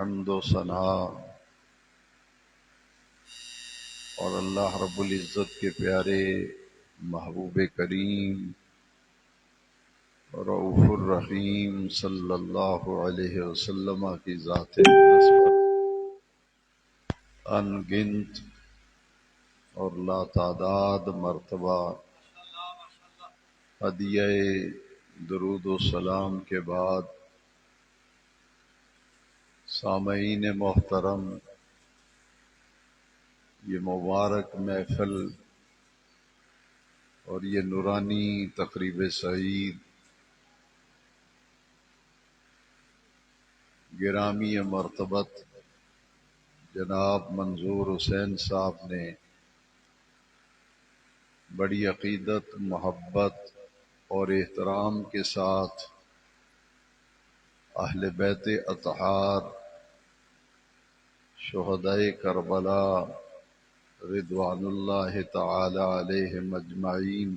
حمد و ثنا اور اللہ رب العزت کے پیارے محبوب کریم رؤوف الرحیم صلی اللہ علیہ وسلم کی ذات اقدس پر ان گنت اور لا تعداد مرتبہ ہدیہ درود و سلام کے بعد سامعین محترم، یہ مبارک محفل اور یہ نورانی تقریب سعید گرامی مرتبت جناب منظور حسین صاحب نے بڑی عقیدت، محبت اور احترام کے ساتھ اہل بیت اطہار، شہدائے کربلا رضوان اللہ تعالی علیہم اجمعین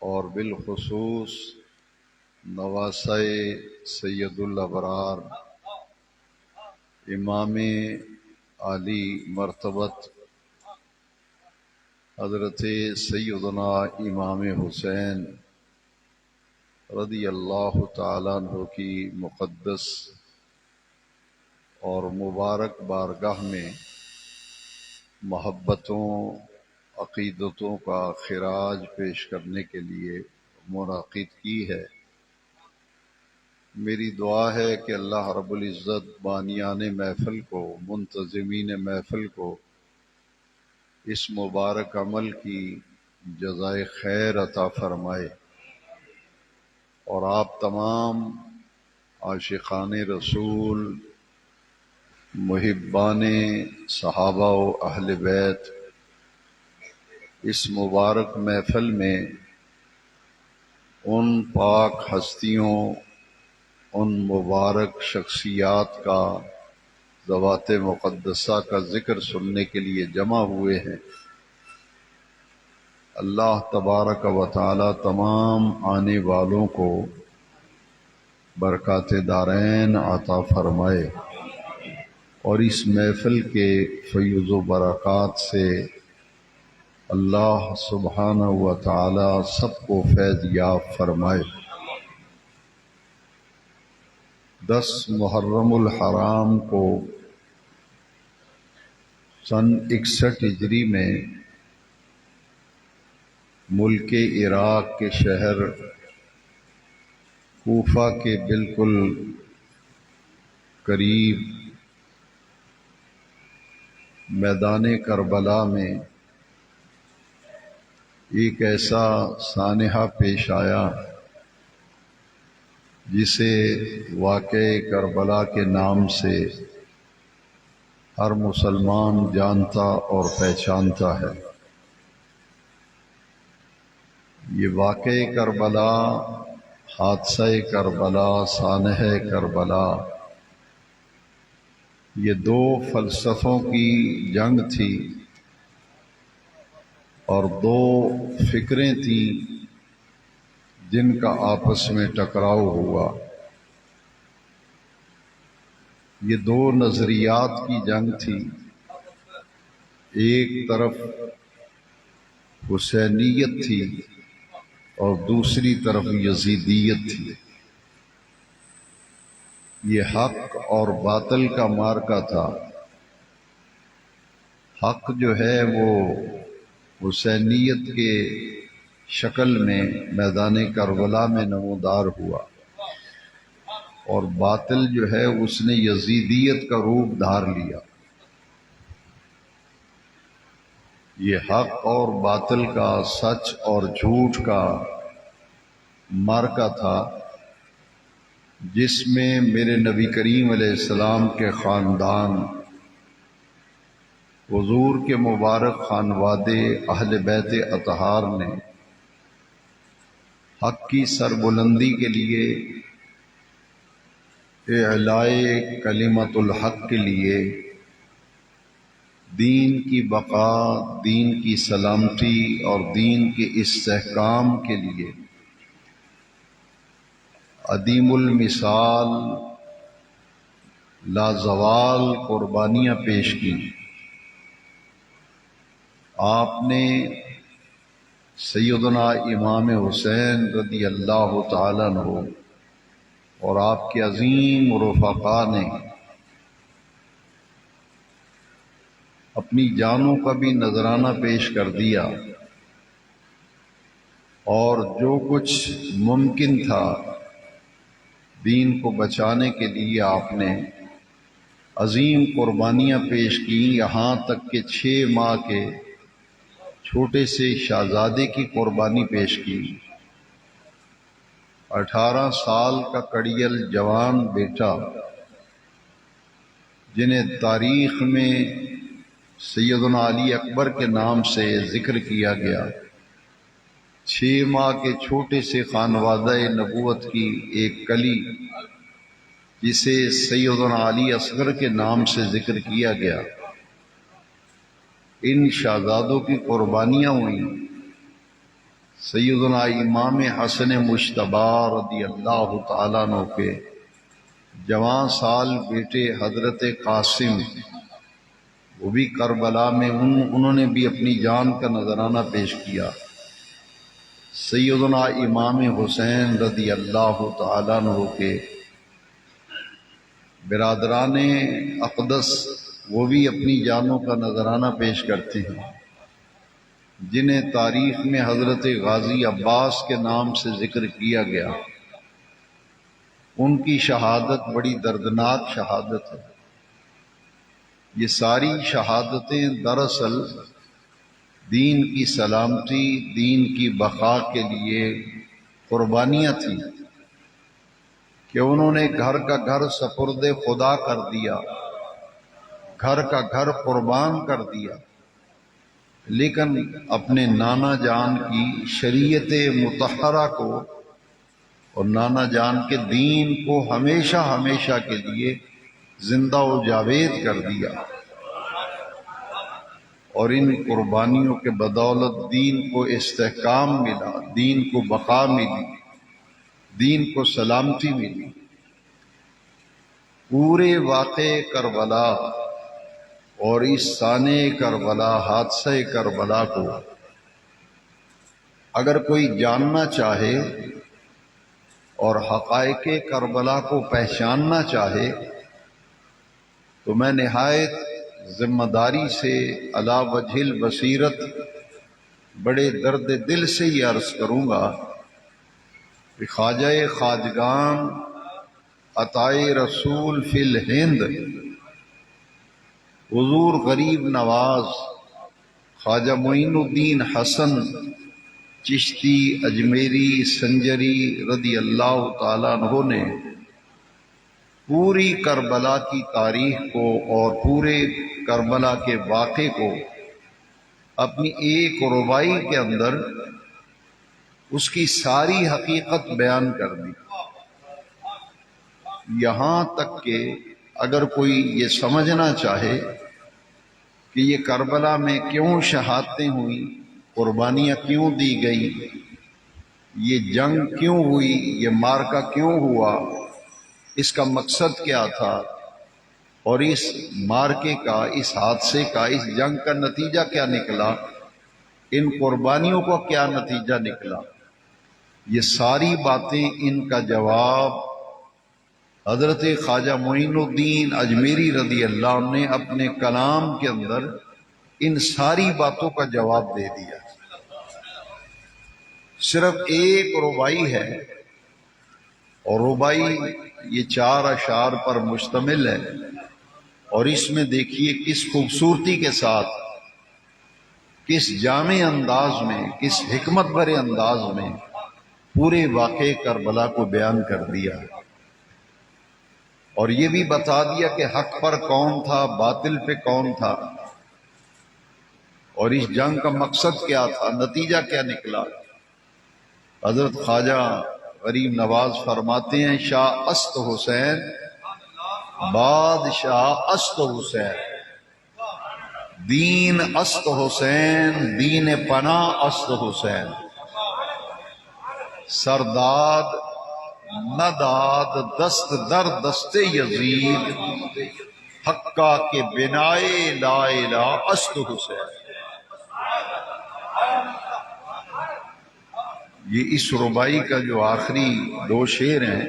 اور بالخصوص نواسہ سید الابرار امام عالی مرتبت حضرت سیدنا امام حسین رضی اللہ تعالیٰ عنہ کی مقدس اور مبارک بارگاہ میں محبتوں، عقیدتوں کا خراج پیش کرنے کے لیے منعقد کی ہے۔ میری دعا ہے کہ اللہ رب العزت بانیان محفل کو، منتظمین محفل کو اس مبارک عمل کی جزائے خیر عطا فرمائے اور آپ تمام عاشقان رسول، محبان صحابہ و اہل بیت اس مبارک محفل میں ان پاک ہستیوں، ان مبارک شخصیات کا، ذوات مقدسہ کا ذکر سننے کے لیے جمع ہوئے ہیں۔ اللہ تبارک و تعالی تمام آنے والوں کو برکات دارین عطا فرمائے اور اس محفل کے فیض و برکات سے اللہ سبحانہ و تعالی سب کو فیض یاب فرمائے۔ 10 محرم الحرام کو سن 61 ہجری میں ملک عراق کے شہر کوفہ کے بالکل قریب میدان کربلا میں ایک ایسا سانحہ پیش آیا جسے واقعہ کربلا کے نام سے ہر مسلمان جانتا اور پہچانتا ہے۔ یہ واقعہ کربلا، حادثہ کربلا، سانحہ کربلا، یہ 2 فلسفوں کی جنگ تھی اور 2 فکریں تھیں جن کا آپس میں ٹکراؤ ہوا۔ یہ 2 نظریات کی جنگ تھی، ایک طرف حسینیت تھی اور دوسری طرف یزیدیت تھی۔ یہ حق اور باطل کا معرکہ تھا۔ حق جو ہے وہ حسینیت کے شکل میں میدان کربلا میں نمودار ہوا اور باطل جو ہے اس نے یزیدیت کا روپ دھار لیا۔ یہ حق اور باطل کا، سچ اور جھوٹ کا معرکہ تھا جس میں میرے نبی کریم علیہ السلام کے خاندان، حضور کے مبارک خانوادے اہل بیت اطہار نے حق کی سربلندی کے لیے، اعلائے کلمت الحق کے لیے، دین کی بقا، دین کی سلامتی اور دین کے استحکام کے لیے عدیم المثال لازوال قربانیاں پیش کی۔ آپ نے سیدنا امام حسین رضی اللہ تعالیٰ عنہ اور آپ کے عظیم رفقا نے اپنی جانوں کا بھی نذرانہ پیش کر دیا، اور جو کچھ ممکن تھا دین کو بچانے کے لیے آپ نے عظیم قربانیاں پیش کی، یہاں تک کہ 6 ماہ کے چھوٹے سے شہزادے کی قربانی پیش کی۔ 18 سال کا کڑیل جوان بیٹا، جنہیں تاریخ میں سیدنا علی اکبر کے نام سے ذکر کیا گیا، 6 ماہ کے چھوٹے سے خانوادہ نبوت کی ایک کلی جسے سیدنا علی اصغر کے نام سے ذکر کیا گیا، ان شہزادوں کی قربانیاں ہوئیں۔ سیدنا امام حسن مجتبی رضی اللہ تعالیٰ عنہ کے جوان سال بیٹے حضرت قاسم، وہ بھی کربلا میں انہوں نے بھی اپنی جان کا نذرانہ پیش کیا۔ سیدنا امام حسین رضی اللہ تعالیٰ عنہ کے برادران اقدس، وہ بھی اپنی جانوں کا نذرانہ پیش کرتے ہیں، جنہیں تاریخ میں حضرت غازی عباس کے نام سے ذکر کیا گیا۔ ان کی شہادت بڑی دردناک شہادت ہے۔ یہ ساری شہادتیں دراصل دین کی سلامتی، دین کی بقا کے لیے قربانیاں تھیں کہ انہوں نے گھر کا گھر سپرد خدا کر دیا، گھر کا گھر قربان کر دیا، لیکن اپنے نانا جان کی شریعت مطہرہ کو اور نانا جان کے دین کو ہمیشہ ہمیشہ کے لیے زندہ و جاوید کر دیا، اور ان قربانیوں کے بدولت دین کو استحکام ملا، دین کو بقا ملی، دین کو سلامتی ملی۔ پورے واقعے کربلا اور اس سانحہ کربلا، حادثہ کربلا کو اگر کوئی جاننا چاہے اور حقائق کربلا کو پہچاننا چاہے تو میں نہایت ذمہ داری سے علی وجہ البصیرت بڑے درد دل سے یہ عرض کروں گا کہ خواجہ خواجگان عطائے رسول فی الہند حضور غریب نواز خواجہ معین الدین حسن چشتی اجمیری سنجری رضی اللہ تعالیٰ عنہ نے پوری کربلا کی تاریخ کو اور پورے کربلا کے واقعے کو اپنی ایک رباعی کے اندر اس کی ساری حقیقت بیان کر دی، یہاں تک کہ اگر کوئی یہ سمجھنا چاہے کہ یہ کربلا میں کیوں شہادتیں ہوئیں، قربانیاں کیوں دی گئی، یہ جنگ کیوں ہوئی، یہ مارکا کیوں ہوا، اس کا مقصد کیا تھا، اور اس مارکے کا، اس حادثے کا، اس جنگ کا نتیجہ کیا نکلا، ان قربانیوں کا کیا نتیجہ نکلا، یہ ساری باتیں، ان کا جواب حضرت خواجہ معین الدین اجمیری رضی اللہ عنہ نے اپنے کلام کے اندر ان ساری باتوں کا جواب دے دیا۔ صرف ایک رباعی ہے، اور رباعی یہ 4 اشعار پر مشتمل ہے، اور اس میں دیکھیے کس خوبصورتی کے ساتھ، کس جامع انداز میں، کس حکمت بھرے انداز میں پورے واقعے کربلا کو بیان کر دیا، اور یہ بھی بتا دیا کہ حق پر کون تھا، باطل پہ کون تھا، اور اس جنگ کا مقصد کیا تھا، نتیجہ کیا نکلا۔ حضرت خواجہ غریب نواز فرماتے ہیں، شاہ است حسین بادشاہ است حسین، دین است حسین دین پناہ است حسین، سرداد نہ داد دست در دست یزید، حقا کے بنائے لا الہ است حسین۔ یہ اس ربائی کا جو آخری دو شعر ہیں،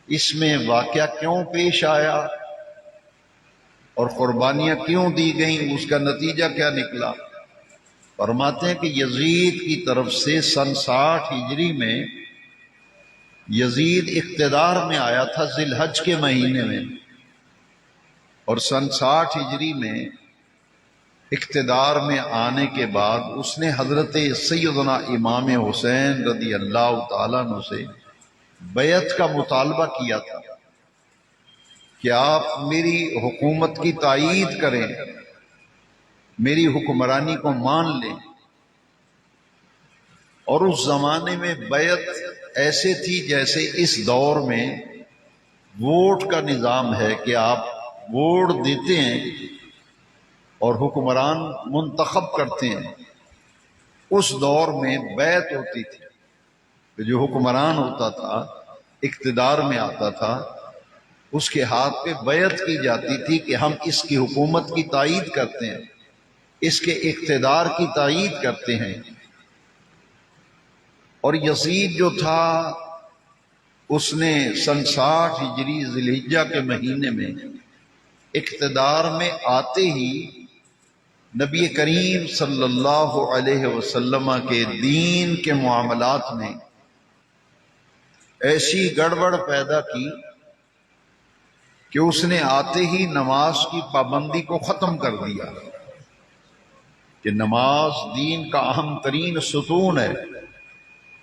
اس میں واقعہ کیوں پیش آیا اور قربانیاں کیوں دی گئیں، اس کا نتیجہ کیا نکلا۔ فرماتے ہیں کہ یزید کی طرف سے سن 60 ہجری میں یزید اقتدار میں آیا تھا ذی الحج کے مہینے میں، اور سن 60 ہجری میں اقتدار میں آنے کے بعد اس نے حضرت سیدنا امام حسین رضی اللہ تعالیٰ عنہ سے بیعت کا مطالبہ کیا تھا کہ آپ میری حکومت کی تائید کریں، میری حکمرانی کو مان لیں۔ اور اس زمانے میں بیعت ایسے تھی جیسے اس دور میں ووٹ کا نظام ہے کہ آپ ووٹ دیتے ہیں اور حکمران منتخب کرتے ہیں۔ اس دور میں بیعت ہوتی تھی کہ جو حکمران ہوتا تھا، اقتدار میں آتا تھا، اس کے ہاتھ پہ بیعت کی جاتی تھی کہ ہم اس کی حکومت کی تائید کرتے ہیں، اس کے اقتدار کی تائید کرتے ہیں۔ اور یزید جو تھا اس نے سن 60 ہجری ذی الحجہ کے مہینے میں اقتدار میں آتے ہی نبی کریم صلی اللہ علیہ وسلم کے دین کے معاملات میں ایسی گڑبڑ پیدا کی کہ اس نے آتے ہی نماز کی پابندی کو ختم کر دیا کہ نماز دین کا اہم ترین ستون ہے،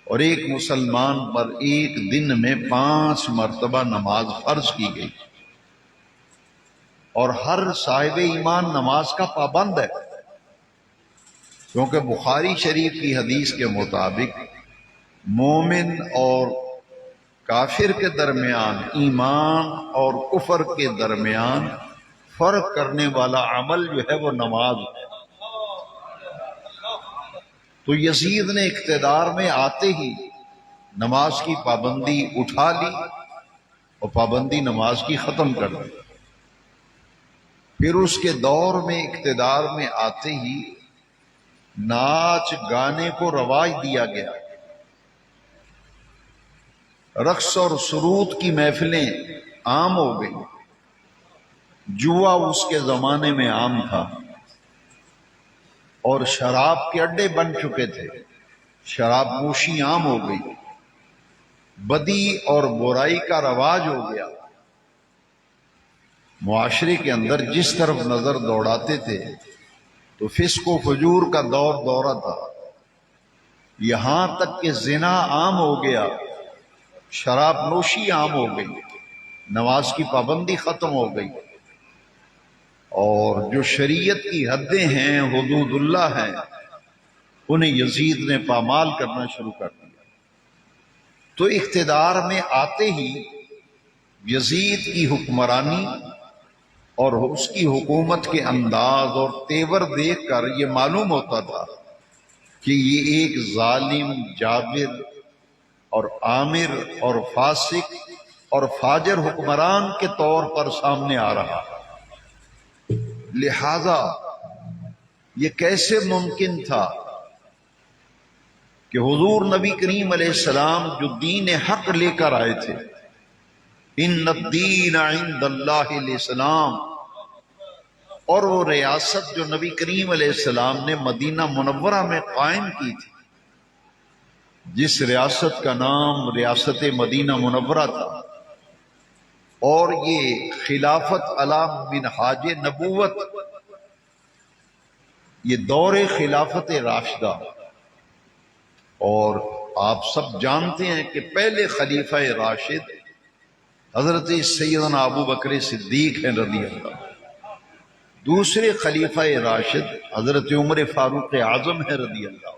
اور ایک مسلمان پر ایک دن میں 5 مرتبہ نماز فرض کی گئی، اور ہر صاحب ایمان نماز کا پابند ہے، کیونکہ بخاری شریف کی حدیث کے مطابق مومن اور کافر کے درمیان، ایمان اور کفر کے درمیان فرق کرنے والا عمل جو ہے وہ نماز ہے۔ تو یزید نے اقتدار میں آتے ہی نماز کی پابندی اٹھا لی اور پابندی نماز کی ختم کر دی۔ پھر اس کے دور میں اقتدار میں آتے ہی ناچ گانے کو رواج دیا گیا، رقص اور سرود کی محفلیں عام ہو گئی، جوا اس کے زمانے میں عام تھا، اور شراب کے اڈے بن چکے تھے، شراب نوشی عام ہو گئی، بدی اور برائی کا رواج ہو گیا۔ معاشرے کے اندر جس طرف نظر دوڑاتے تھے تو فسق و فجور کا دورہ تھا، یہاں تک کہ زنا عام ہو گیا، شراب نوشی عام ہو گئی، نماز کی پابندی ختم ہو گئی، اور جو شریعت کی حدیں ہیں، حدود اللہ ہیں، انہیں یزید نے پامال کرنا شروع کر دیا۔ تو اقتدار میں آتے ہی یزید کی حکمرانی اور اس کی حکومت کے انداز اور تیور دیکھ کر یہ معلوم ہوتا تھا کہ یہ ایک ظالم، جابر اور آمر اور فاسق اور فاجر حکمران کے طور پر سامنے آ رہا۔ لہذا یہ کیسے ممکن تھا کہ حضور نبی کریم علیہ السلام جو دین حق لے کر آئے تھے، ان الدین عند اللہ الاسلام، اور وہ ریاست جو نبی کریم علیہ السلام نے مدینہ منورہ میں قائم کی تھی، جس ریاست کا نام ریاست مدینہ منورہ تھا، اور یہ خلافت علی منہاج نبوت، یہ دور خلافت راشدہ، اور آپ سب جانتے ہیں کہ پہلے خلیفہ راشد حضرت سیدنا ابو بکر صدیق ہیں رضی اللہ، دوسرے خلیفہ راشد حضرت عمر فاروق اعظم ہے رضی اللہ،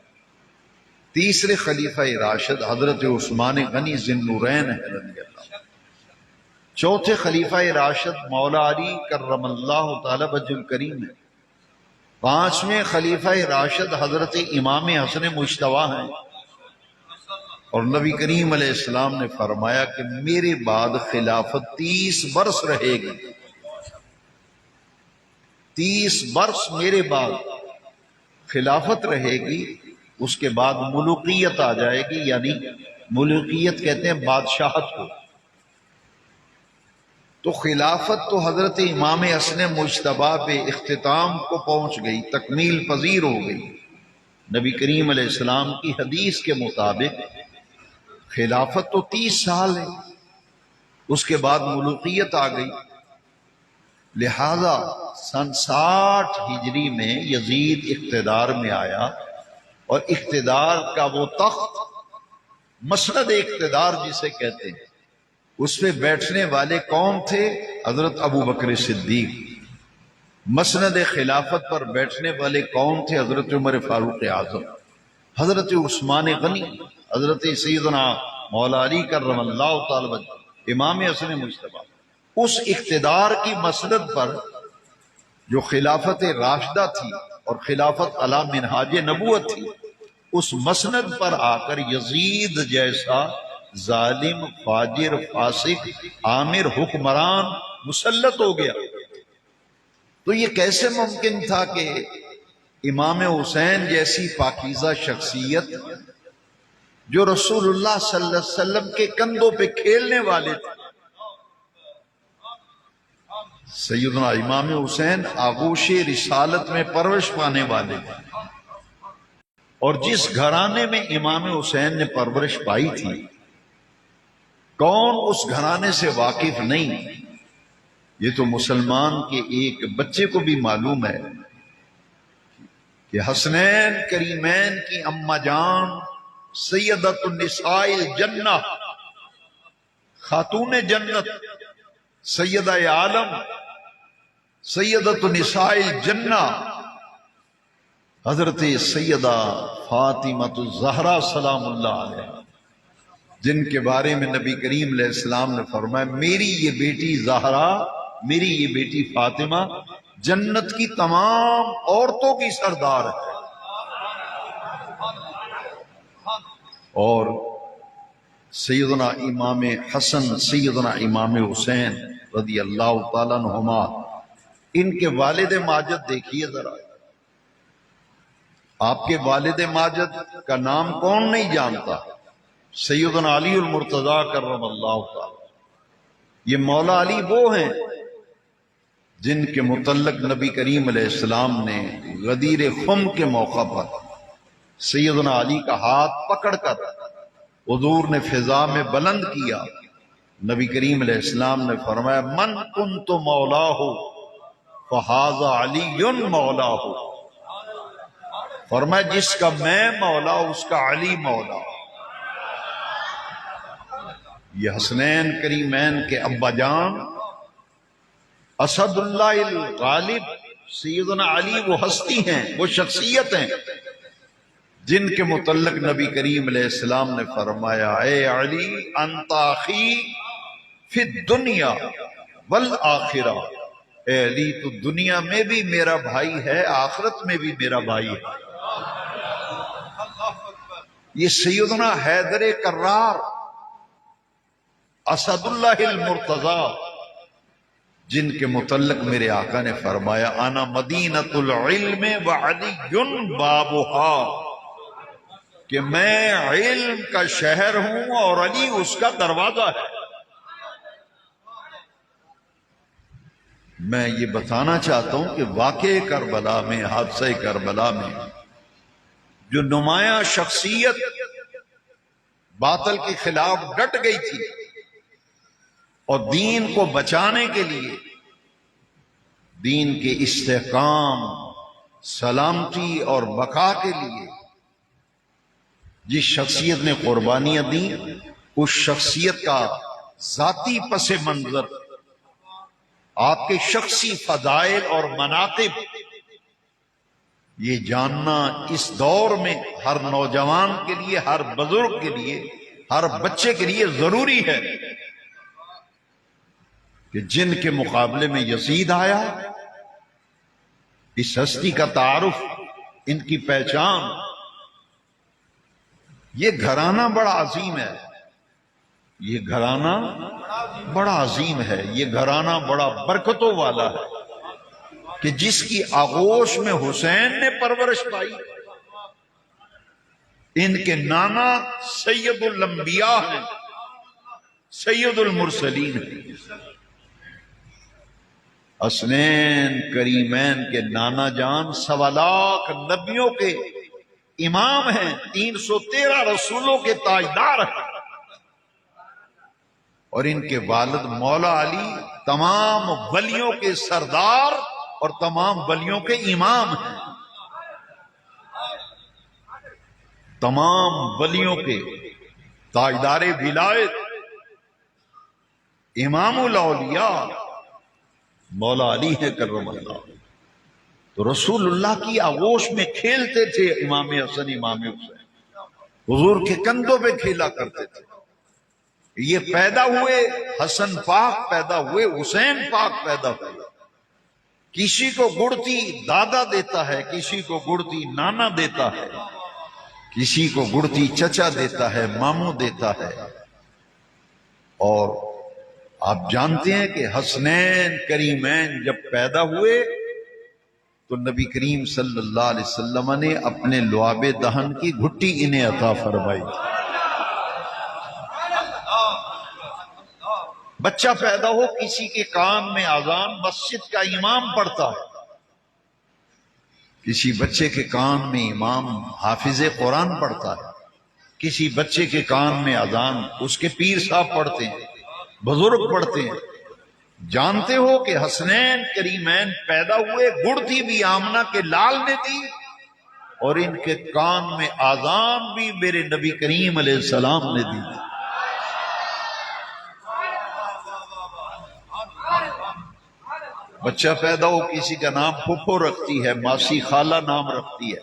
تیسرے خلیفہ راشد حضرت عثمان غنی ذی النورین ہے رضی اللہ، چوتھے خلیفہ راشد مولا علی کرم اللہ تعالی وجہ الکریم ہے، پانچویں خلیفہ راشد حضرت امام حسن مجتبیٰ ہیں، اور نبی کریم علیہ السلام نے فرمایا کہ میرے بعد خلافت 30 برس رہے گی، 30 برس میرے بعد خلافت رہے گی، اس کے بعد ملوکیت آ جائے گی، یعنی ملوکیت کہتے ہیں بادشاہت کو۔ تو خلافت تو حضرت امام حسن مجتبیٰ پہ اختتام کو پہنچ گئی، تکمیل پذیر ہو گئی۔ نبی کریم علیہ السلام کی حدیث کے مطابق خلافت تو 30 سال ہے، اس کے بعد ملوکیت آ گئی۔ لہذا سن 60 ہجری میں یزید اقتدار میں آیا، اور اقتدار کا وہ تخت، مسند اقتدار جسے کہتے ہیں، اس پہ بیٹھنے والے کون تھے؟ حضرت ابو بکر صدیق۔ مسند خلافت پر بیٹھنے والے کون تھے؟ حضرت عمر فاروق اعظم، حضرت عثمان غنی، حضرت سیدنا مولا علی کرم اللہ تعالی وجہ، امام حسن مجتبیٰ۔ اس اقتدار کی مسند پر جو خلافت راشدہ تھی اور خلافت علی منہاج نبوت تھی، اس مسند پر آ کر یزید جیسا ظالم، فاجر، فاسق، آمر حکمران مسلط ہو گیا۔ تو یہ کیسے ممکن تھا کہ امام حسین جیسی پاکیزہ شخصیت، جو رسول اللہ صلی اللہ علیہ وسلم کے کندھوں پہ کھیلنے والے تھے، سیدنا امام حسین آغوش رسالت میں پرورش پانے والے تھے، اور جس گھرانے میں امام حسین نے پرورش پائی تھی، کون اس گھرانے سے واقف نہیں؟ یہ تو مسلمان کے ایک بچے کو بھی معلوم ہے کہ حسنین کریمین کی اماں جان سیدۃ النساء الجنہ، خاتون جنت، سیدہ عالم، سیدۃ النساء الجنہ، حضرت سیدہ فاطمہ الزہرا سلام اللہ علیہ، جن کے بارے میں نبی کریم علیہ السلام نے فرمایا میری یہ بیٹی زہرا، میری یہ بیٹی فاطمہ جنت کی تمام عورتوں کی سردار ہے۔ اور سیدنا امام حسن، سیدنا امام حسین رضی اللہ تعالیٰ عنہما، ان کے والد ماجد دیکھیے ذرا، آپ کے والد ماجد کا نام کون نہیں جانتا؟ سیدنا علی المرتضیٰ کرم اللہ تعالی۔ یہ مولا علی وہ ہیں جن کے متعلق نبی کریم علیہ السلام نے غدیر خم کے موقع پر سیدنا علی کا ہاتھ پکڑ کر حضور نے فضا میں بلند کیا۔ نبی کریم علیہ السلام نے فرمایا من کنت مولاہ فہذا علی مولاہ، فرمایا جس کا میں مولا اس کا علی مولا۔ یہ حسنین کریمین کے ابا جان اسد اللہ الغالب سیدنا علی وہ ہستی ہیں، وہ شخصیت ہیں جن کے متعلق نبی کریم علیہ السلام نے فرمایا اے علی انت اخی فی الدنیا والآخرہ، اے علی تو دنیا میں بھی میرا بھائی ہے، آخرت میں بھی میرا بھائی ہے۔ یہ سیدنا حیدر کرار اسد اللہ المرتضیٰ، جن کے متعلق میرے آقا نے فرمایا انا مدینۃ العلم وعلی بابھا، کہ میں علم کا شہر ہوں اور علی اس کا دروازہ ہے۔ میں یہ بتانا چاہتا ہوں کہ واقع کربلا میں، حادثہ کربلا میں جو نمایاں شخصیت باطل کے خلاف ڈٹ گئی تھی اور دین کو بچانے کے لیے، دین کے استحکام، سلامتی اور بقا کے لیے جس شخصیت نے قربانیاں دیں، اس شخصیت کا ذاتی پس منظر، آپ کے شخصی فضائل اور مناقب یہ جاننا اس دور میں ہر نوجوان کے لیے، ہر بزرگ کے لیے، ہر بچے کے لیے ضروری ہے کہ جن کے مقابلے میں یزید آیا، اس ہستی کا تعارف، ان کی پہچان، یہ گھرانہ بڑا عظیم ہے، یہ گھرانہ بڑا عظیم ہے، یہ گھرانہ بڑا برکتوں والا ہے کہ جس کی آغوش میں حسین نے پرورش پائی۔ ان کے نانا سید الانبیاء ہیں، سید المرسلین ہیں۔ حسنین کریمین کے نانا جان 1.25 نبیوں کے امام ہیں، 313 رسولوں کے تاجدار ہیں، اور ان کے والد مولا علی تمام ولیوں کے سردار اور تمام ولیوں کے امام ہیں، تمام ولیوں کے تاجدار ولایت، امام الاولیاء مولا علی ہے کرم اللہ۔ تو رسول اللہ کی آغوش میں کھیلتے تھے امام حسن امام حسین، حضور کے کندھوں پہ کھیلا کرتے تھے۔ یہ پیدا ہوئے، حسن پاک پیدا ہوئے، حسین پاک پیدا ہوئے۔ کسی کو گڑتی دادا دیتا ہے، کسی کو گڑتی نانا دیتا ہے، کسی کو گڑتی چچا دیتا ہے، ماموں دیتا ہے۔ اور آپ جانتے ہیں کہ حسنین کریمین جب پیدا ہوئے تو نبی کریم صلی اللہ علیہ وسلم نے اپنے لعاب دہن کی گھٹی انہیں عطا فرمائی۔ بچہ پیدا ہو، کسی کے کان میں اذان مسجد کا امام پڑھتا ہے، کسی بچے کے کان میں امام حافظ قرآن پڑھتا ہے، کسی بچے کے کان میں اذان اس کے پیر صاحب پڑھتے ہیں، بزرگ پڑھتے ہیں۔ جانتے ہو کہ حسنین کریمین پیدا ہوئے، گڑتی بھی آمنہ کے لال نے دی، اور ان کے کان میں اذان بھی میرے نبی کریم علیہ السلام نے دی۔ بچہ پیدا ہو، کسی کا نام پھپھو رکھتی ہے، ماسی خالہ نام رکھتی ہے،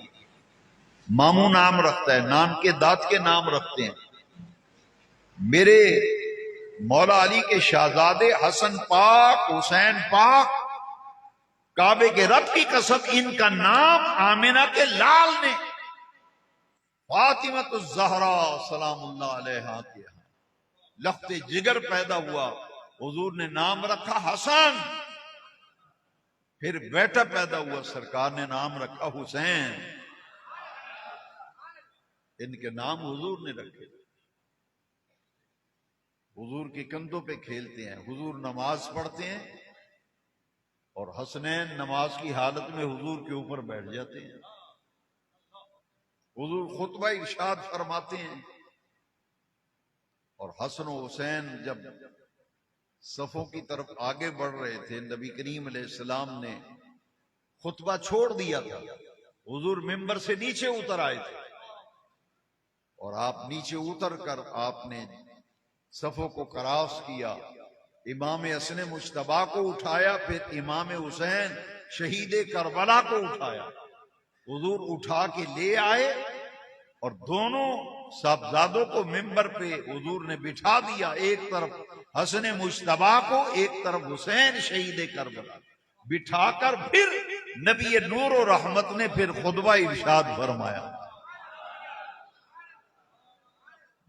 ماموں نام رکھتا ہے، نان کے دانت کے نام رکھتے ہیں۔ میرے مولا علی کے شہزادے حسن پاک، حسین پاک، کعبے کے رب کی قسم ان کا نام آمنہ کے لال نے فاطمہ الزہرا سلام اللہ علیہا کیا۔ لخت جگر پیدا ہوا، حضور نے نام رکھا حسن۔ پھر بیٹا پیدا ہوا، سرکار نے نام رکھا حسین۔ ان کے نام حضور نے رکھے، حضور کے کندھوں پہ کھیلتے ہیں، حضور نماز پڑھتے ہیں اور حسنین نماز کی حالت میں حضور کے اوپر بیٹھ جاتے ہیں۔ حضور خطبہ ارشاد فرماتے ہیں، اور حسن و حسین جب صفوں کی طرف آگے بڑھ رہے تھے، نبی کریم علیہ السلام نے خطبہ چھوڑ دیا تھا، حضور ممبر سے نیچے اتر آئے تھے، اور آپ نیچے اتر کر آپ نے صفوں کو کراس کیا، امام حسن مجتبیٰ کو اٹھایا، پھر امام حسین شہید کربلا کو اٹھایا، حضور اٹھا کے لے آئے، اور دونوں صاحبزادوں کو ممبر پہ حضور نے بٹھا دیا، ایک طرف حسن مجتبیٰ کو، ایک طرف حسین شہید کربلا، بٹھا کر پھر نبی نور و رحمت نے پھر خطبہ ارشاد فرمایا۔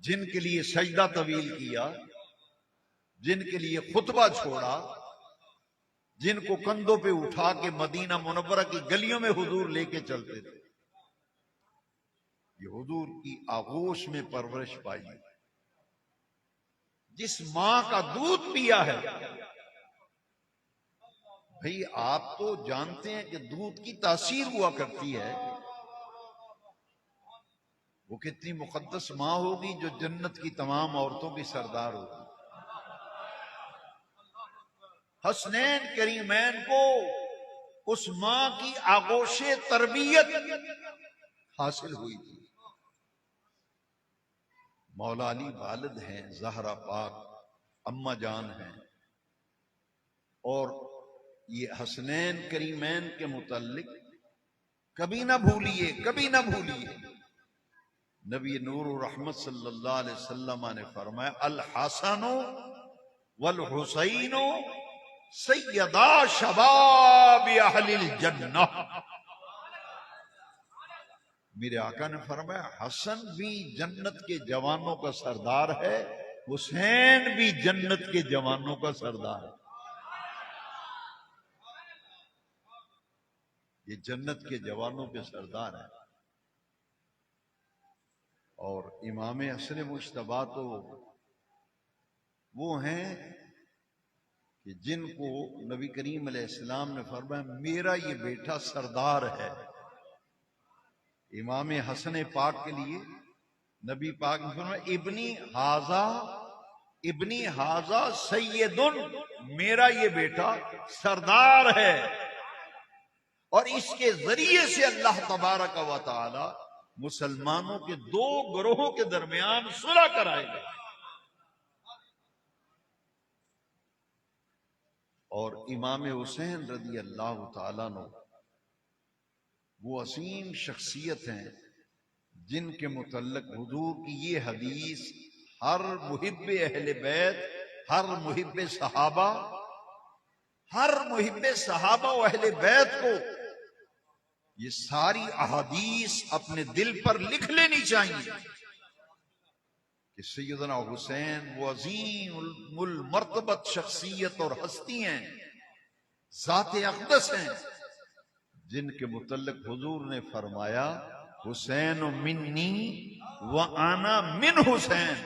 جن کے لیے سجدہ طویل کیا، جن کے لیے خطبہ چھوڑا، جن کو کندھوں پہ اٹھا کے مدینہ منورہ کی گلیوں میں حضور لے کے چلتے تھے، یہ حضور کی آغوش میں پرورش پائی، جس ماں کا دودھ پیا ہے۔ بھئی آپ تو جانتے ہیں کہ دودھ کی تاثیر ہوا کرتی ہے، وہ کتنی مقدس ماں ہوگی جو جنت کی تمام عورتوں کی سردار ہوگی۔ حسنین کریمین کو اس ماں کی آغوش تربیت حاصل ہوئی تھی۔ مولا علی والد ہیں، زہرا پاک اماں جان ہیں، اور یہ حسنین کریمین کے متعلق کبھی نہ بھولیے، کبھی نہ بھولیے، نبی نور و رحمت صلی اللہ علیہ وسلم نے فرمایا، الحسن والحسین سیدا شباب اہل الجنہ۔ میرے آقا نے فرمایا حسن بھی جنت کے جوانوں کا سردار ہے، حسین بھی جنت کے جوانوں کا سردار ہے۔ یہ جنت کے جوانوں کے سردار ہیں۔ اور امام حسن مجتبیٰ تو وہ ہیں کہ جن کو نبی کریم علیہ السلام نے فرمایا میرا یہ بیٹا سردار ہے۔ امام حسن پاک کے لیے نبی پاک نے فرمایا ابنی ہاذا سیدن، میرا یہ بیٹا سردار ہے، اور اس کے ذریعے سے اللہ تبارک و تعالی مسلمانوں کے دو گروہوں کے درمیان صلح کرائے گا۔ اور امام حسین رضی اللہ تعالیٰ عنہ وہ عظیم شخصیت ہیں جن کے متعلق حضور کی یہ حدیث ہر محب اہل بیت، ہر محب صحابہ و اہل بیت کو یہ ساری احادیث اپنے دل پر لکھ لینی چاہیے کہ سیدنا حسین وہ عظیم المرتبت شخصیت اور ہستی ہیں، ذات اقدس ہیں، جن کے متعلق حضور نے فرمایا حسین منی وانا من حسین،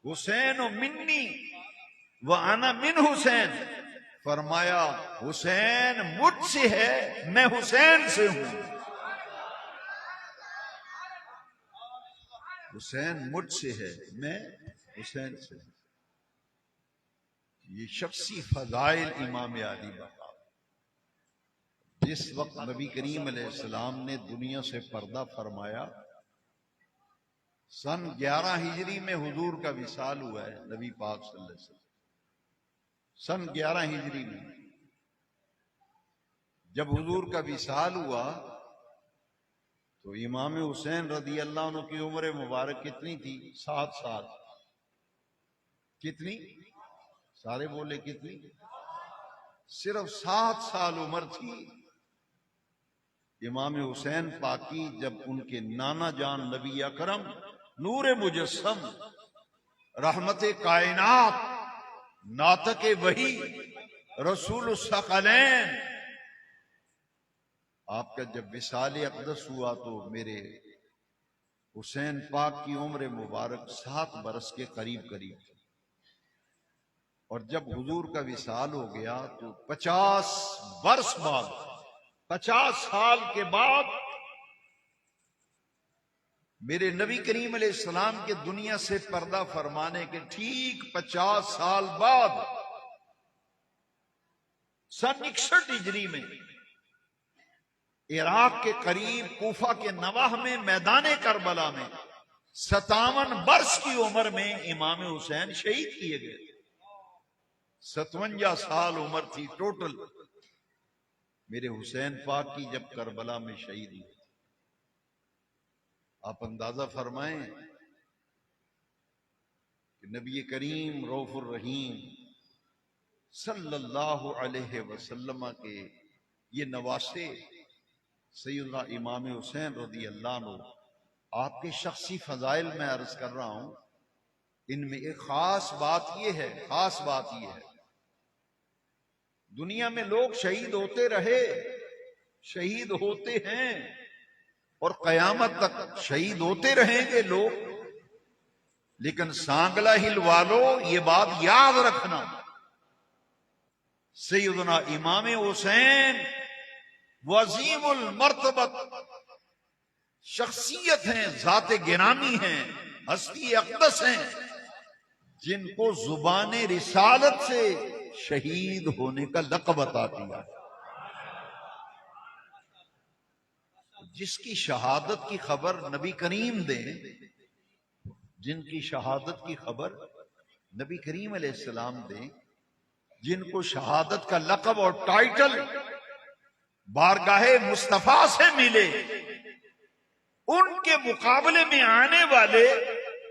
حسین منی وانا من حسین، فرمایا حسین مجھ سے ہے میں حسین سے ہوں، حسین مجھ سے ہے میں حسین سے ہوں۔ یہ شخصی فضائل امام علی بقا۔ جس وقت نبی کریم علیہ السلام نے دنیا سے پردہ فرمایا، سن 11 ہجری میں حضور کا وصال ہوا ہے، نبی پاک صلی اللہ علیہ وسلم سن 11 ہجری میں جب حضور کا وصال ہوا تو امام حسین رضی اللہ عنہ کی عمر مبارک کتنی تھی؟ 7 سال۔ کتنی؟ سارے بولے کتنی؟ صرف 7 سال عمر تھی۔ امام حسین پاکی جب ان کے نانا جان نبی اکرم نور مجسم رحمت کائنات ناطق وحی رسول الثقلین آپ کا جب وصال اقدس ہوا تو میرے حسین پاک کی عمر مبارک 7 برس کے قریب تھی، اور جب حضور کا وصال ہو گیا تو 50 برس بعد، 50 سال کے بعد میرے نبی کریم علیہ السلام کے دنیا سے پردہ فرمانے کے ٹھیک 50 سال بعد سن 61 ہجری میں عراق کے قریب کوفہ کے نواح میں میدان کربلا میں 57 برس کی عمر میں امام حسین شہید کیے گئے۔ 57 سال عمر تھی ٹوٹل میرے حسین پاک کی جب کربلا میں شہید ہوئے۔ آپ اندازہ فرمائیں کہ نبی کریم رؤوف الرحیم صلی اللہ علیہ وسلم کے یہ نواسے سیدنا امام حسین رضی اللہ عنہ، آپ کے شخصی فضائل میں عرض کر رہا ہوں، ان میں ایک خاص بات یہ ہے دنیا میں لوگ شہید ہوتے رہے، شہید ہوتے ہیں اور قیامت تک شہید ہوتے رہیں گے لوگ، لیکن سانگلہ ہل والوں یہ بات یاد رکھنا، سیدنا امام حسین وہ عظیم المرتبت شخصیت ہیں، ذات گرامی ہیں، ہستی اقدس ہیں، جن کو زبان رسالت سے شہید ہونے کا لقب عطا کیا، جس کی شہادت کی خبر نبی کریم دیں، جن کی شہادت کی خبر نبی کریم علیہ السلام دیں، جن کو شہادت کا لقب اور ٹائٹل بارگاہ مصطفیٰ سے ملے، ان کے مقابلے میں آنے والے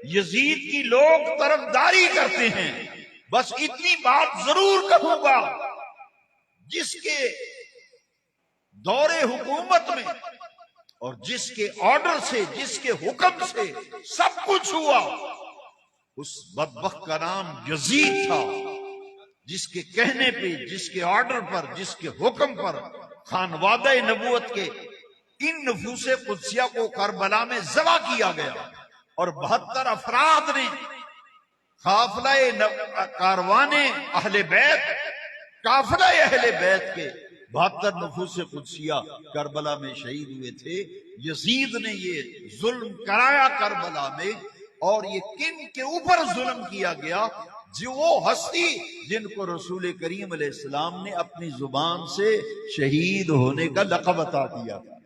یزید کی لوگ طرفداری کرتے ہیں۔ بس اتنی بات ضرور کہوں گا، جس کے دور حکومت میں اور جس کے آرڈر سے، جس کے حکم سے سب کچھ ہوا، اس بدبخت کا نام یزید تھا، جس کے کہنے پہ، جس کے آرڈر پر، جس کے حکم پر خانوادہ نبوت کے ان نفوس قدسیہ کو کربلا میں ذبح کیا گیا، اور 72 افراد نے قافلہ کاروان اہل بیت، قافلہ اہل بیت کے 72 نفوس قدسیہ کربلا میں شہید ہوئے تھے۔ یزید نے یہ ظلم کرایا کربلا میں، اور یہ کن کے اوپر ظلم کیا گیا؟ جو وہ ہستی جن کو رسول کریم علیہ السلام نے اپنی زبان سے شہید ہونے کا لقب عطا کیا تھا،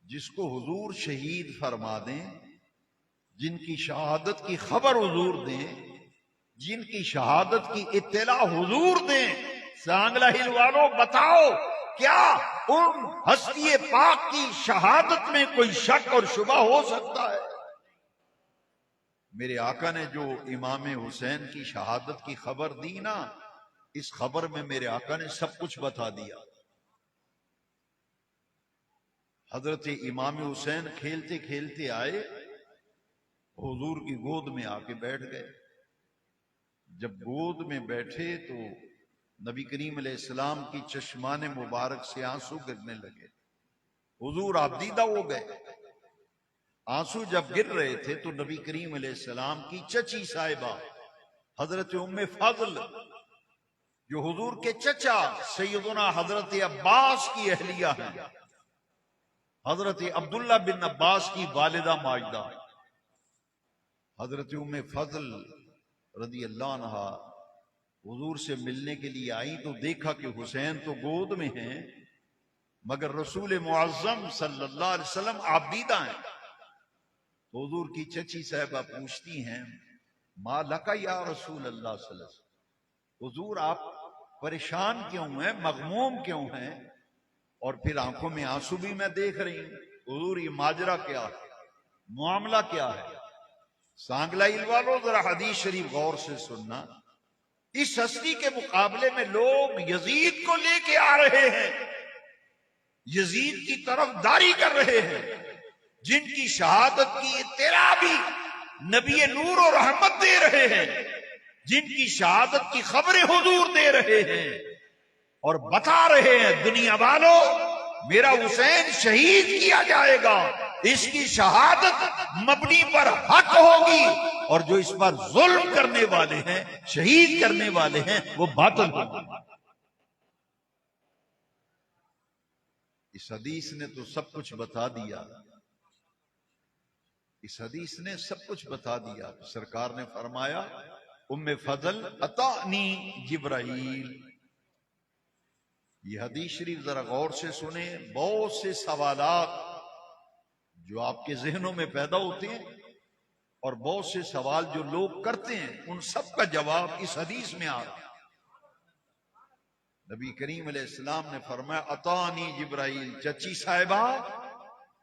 جس کو حضور شہید فرما دیں، جن کی شہادت کی خبر حضور دیں، جن کی شہادت کی اطلاع حضور دیں، سانگلہ ہل والوں بتاؤ کیا ان ہستی پاک کی شہادت میں کوئی شک اور شبہ ہو سکتا ہے؟ میرے آقا نے جو امام حسین کی شہادت کی خبر دی نا، اس خبر میں میرے آقا نے سب کچھ بتا دیا۔ حضرت امام حسین کھیلتے کھیلتے آئے، حضور کی گود میں آ کے بیٹھ گئے۔ جب گود میں بیٹھے تو نبی کریم علیہ السلام کی چشمان مبارک سے آنسو گرنے لگے۔ حضور آپ دیدہ ہو گئے۔ آنسو جب گر رہے تھے تو نبی کریم علیہ السلام کی چچی صاحبہ حضرت ام فضل، جو حضور کے چچا سیدنا حضرت عباس کی اہلیہ ہیں، حضرت عبداللہ بن عباس کی والدہ ماجدہ، حضرت ام فضل رضی اللہ عنہا حضور سے ملنے کے لیے آئی تو دیکھا کہ حسین تو گود میں ہیں، مگر رسول معظم صلی اللہ علیہ وسلم آپ دیدہ ہیں۔ تو حضور کی چچی صاحبہ پوچھتی ہیں، ما لکا یا رسول اللہ صلی اللہ علیہ وسلم، حضور آپ پریشان کیوں ہیں، مغموم کیوں ہیں، اور پھر آنکھوں میں آنسو بھی میں دیکھ رہی ہوں، حضور یہ ماجرا کیا ہے، معاملہ کیا ہے؟ سانگلہ والوں ذرا حدیث شریف غور سے سننا۔ اس ہستی کے مقابلے میں لوگ یزید کو لے کے آ رہے ہیں، یزید کی طرف داری کر رہے ہیں، جن کی شہادت کی اطلاع بھی نبی نور و رحمت دے رہے ہیں، جن کی شہادت کی خبریں حضور دے رہے ہیں، اور بتا رہے ہیں دنیا والوں میرا حسین شہید کیا جائے گا، اس کی شہادت مبنی پر حق ہوگی، اور جو اس پر ظلم کرنے والے ہیں، شہید کرنے والے ہیں، وہ باطل ہوگی۔ اس حدیث نے تو سب کچھ بتا دیا، اس حدیث نے سب کچھ بتا دیا۔ سرکار نے فرمایا ام فضل اتانی جبرائیل۔ یہ حدیث شریف ذرا غور سے سنیں، بہت سے سوالات جو آپ کے ذہنوں میں پیدا ہوتے ہیں اور بہت سے سوال جو لوگ کرتے ہیں، ان سب کا جواب اس حدیث میں آ رہا ہے۔ نبی کریم علیہ السلام نے فرمایا اتانی جبرائیل، چچی صاحبہ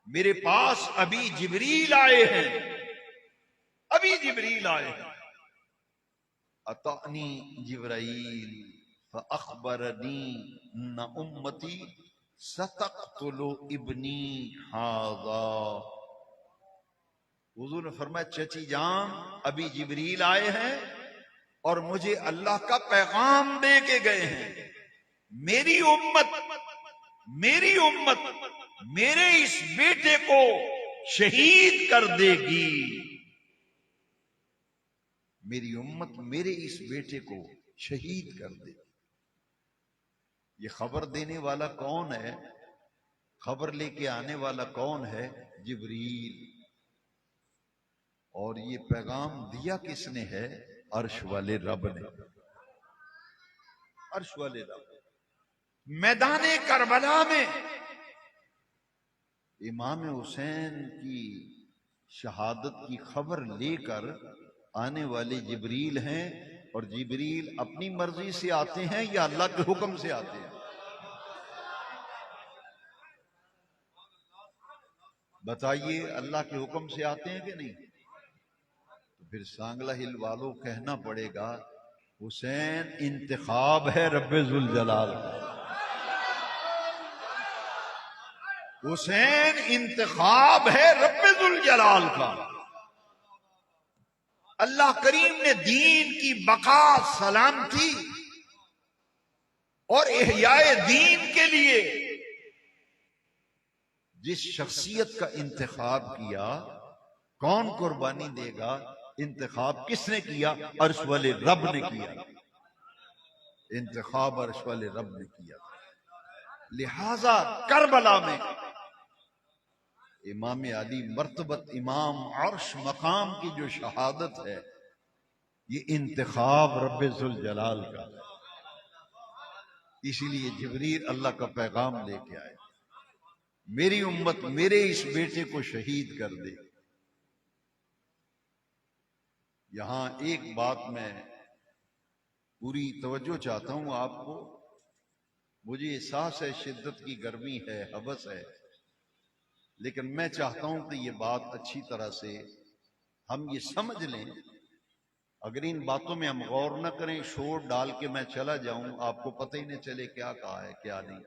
میرے پاس ابھی جبریل آئے ہیں، ابھی جبریل آئے ہیں۔ اتانی جبرائیل فاخبرنی ان امتی ستقتل ابنی ھذا۔ حضور نے فرمایا چچی جان ابھی جبریل آئے ہیں اور مجھے اللہ کا پیغام دے کے گئے ہیں، میری امت میرے اس بیٹے کو شہید کر دے گی، میری امت میرے اس بیٹے کو شہید کر دے گی۔ یہ خبر دینے والا کون ہے؟ خبر لے کے آنے والا کون ہے؟ جبریل۔ اور یہ پیغام دیا کس نے ہے؟ عرش والے رب نے، عرش والے رب۔ میدان کربلا میں امام حسین کی شہادت کی خبر لے کر آنے والے جبریل ہیں، اور جبریل اپنی مرضی سے آتے ہیں یا اللہ کے حکم سے آتے ہیں؟ بتائیے، اللہ کے حکم سے آتے ہیں کہ نہیں؟ تو پھر سانگلہ ہل والوں کہنا پڑے گا حسین انتخاب ہے رب ذوالجلال کا۔ حسین انتخاب ہے رب ذوالجلال کا. اللہ کریم نے دین کی بقا، سلامتی اور احیاء دین کے لیے جس شخصیت کا انتخاب کیا، کون قربانی دے گا؟ انتخاب کس نے کیا؟ عرش والے رب نے کیا. انتخاب عرش والے رب نے کیا. لہذا کربلا میں امام علی مرتبت امام عرش مقام کی جو شہادت ہے، یہ انتخاب رب ذوالجلال کا. اسی لیے جبریل اللہ کا پیغام لے کے آئے، میری امت میرے اس بیٹے کو شہید کر دے. یہاں ایک بات میں پوری توجہ چاہتا ہوں آپ کو. مجھے احساس ہے شدت کی گرمی ہے، حبس ہے، لیکن میں چاہتا ہوں کہ یہ بات اچھی طرح سے ہم یہ سمجھ لیں. اگر ان باتوں میں ہم غور نہ کریں، شور ڈال کے میں چلا جاؤں، آپ کو پتہ ہی نہ چلے کیا کہا ہے کیا نہیں.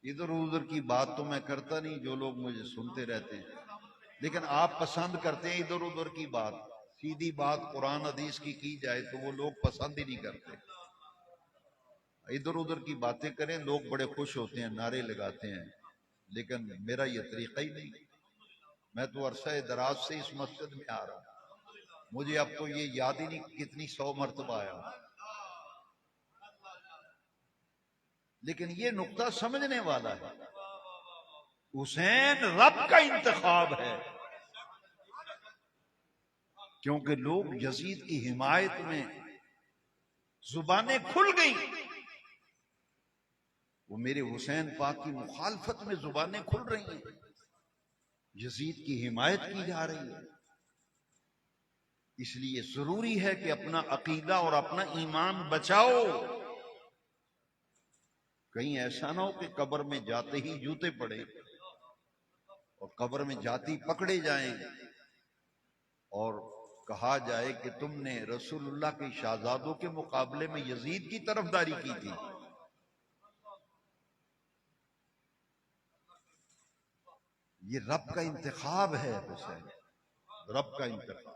ادھر ادھر کی بات تو میں کرتا نہیں، جو لوگ مجھے سنتے رہتے ہیں، لیکن آپ پسند کرتے ہیں ادھر ادھر کی بات. سیدھی بات قرآن حدیث کی جائے تو وہ لوگ پسند ہی نہیں کرتے. ادھر ادھر کی باتیں کریں، لوگ بڑے خوش ہوتے ہیں، نعرے لگاتے ہیں، لیکن میرا یہ طریقہ ہی نہیں. میں تو عرصہ دراز سے اس مسجد میں آ رہا ہوں، مجھے اب تو یہ یاد ہی نہیں کتنی 100 مرتبہ آیا ہوں. لیکن یہ نقطہ سمجھنے والا ہے، حسین رب کا انتخاب ہے. کیونکہ لوگ یزید کی حمایت میں زبانیں کھل گئی، وہ میرے حسین پاک کی مخالفت میں زبانیں کھل رہی ہیں، یزید کی حمایت کی جا رہی ہے. اس لیے ضروری ہے کہ اپنا عقیدہ اور اپنا ایمان بچاؤ. کہیں ایسا نہ ہو کہ قبر میں جاتے ہی جوتے پڑے اور قبر میں جاتی پکڑے جائیں اور کہا جائے کہ تم نے رسول اللہ کے شہزادوں کے مقابلے میں یزید کی طرفداری کی تھی. یہ رب کا انتخاب ہے حسین، رب کا انتخاب.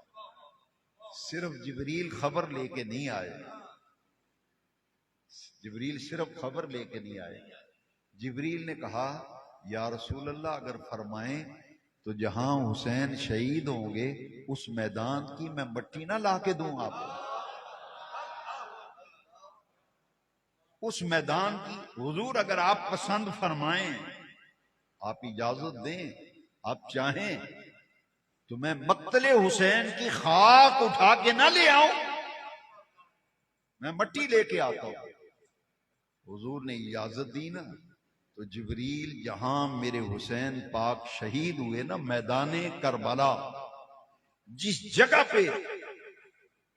صرف جبریل خبر لے کے نہیں آئے، جبریل صرف خبر لے کے نہیں آئے. جبریل نے کہا یا رسول اللہ اگر فرمائیں تو جہاں حسین شہید ہوں گے اس میدان کی میں مٹی نہ لا کے دوں آپ کو، اس میدان کی. حضور اگر آپ پسند فرمائیں، آپ اجازت دیں، آپ چاہیں تو میں مقتل حسین کی خاک اٹھا کے نہ لے آؤں، میں مٹی لے کے آتا ہوں. حضور نے اجازت دی نا، تو جبریل جہاں میرے حسین پاک شہید ہوئے نا، میدان کربلا، جس جگہ پہ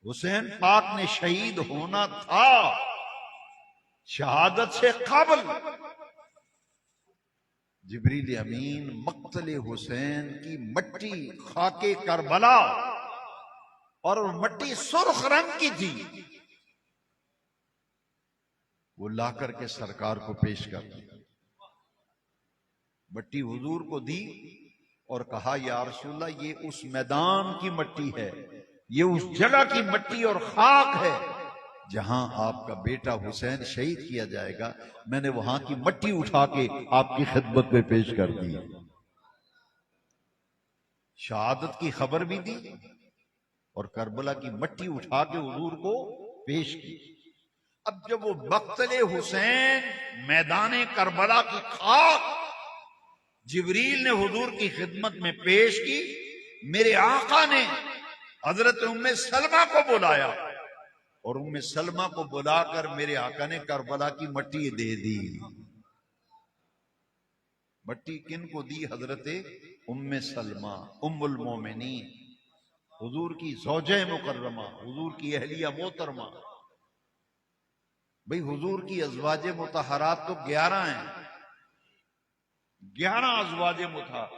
حسین پاک نے شہید ہونا تھا، شہادت سے قبل جبریل امین مقتل حسین کی مٹی، خاک کربلا، اور وہ مٹی سرخ رنگ کی تھی، وہ لا کر کے سرکار کو پیش کر دی. مٹی حضور کو دی اور کہا یا رسول اللہ یہ اس میدان کی مٹی ہے، یہ اس جگہ کی مٹی اور خاک ہے جہاں آپ کا بیٹا حسین شہید کیا جائے گا. میں نے وہاں کی مٹی اٹھا کے آپ کی خدمت میں پیش کر دی. شہادت کی خبر بھی دی اور کربلا کی مٹی اٹھا کے حضور کو پیش کی. اب جب وہ مقتل حسین، میدان کربلا کی خاک جبریل نے حضور کی خدمت میں پیش کی، میرے آقا نے حضرت ام سلمہ کو بلایا اور ام سلمہ کو بلا کر میرے آقا نے کربلا کی مٹی دے دی. مٹی کن کو دی؟ حضرت ام سلمہ ام المومنین، حضور کی زوجہ مکرمہ، حضور کی اہلیہ محترمہ. بھئی حضور کی ازواج مطہرات تو 11 ہیں، 11 ازواج مطہرات،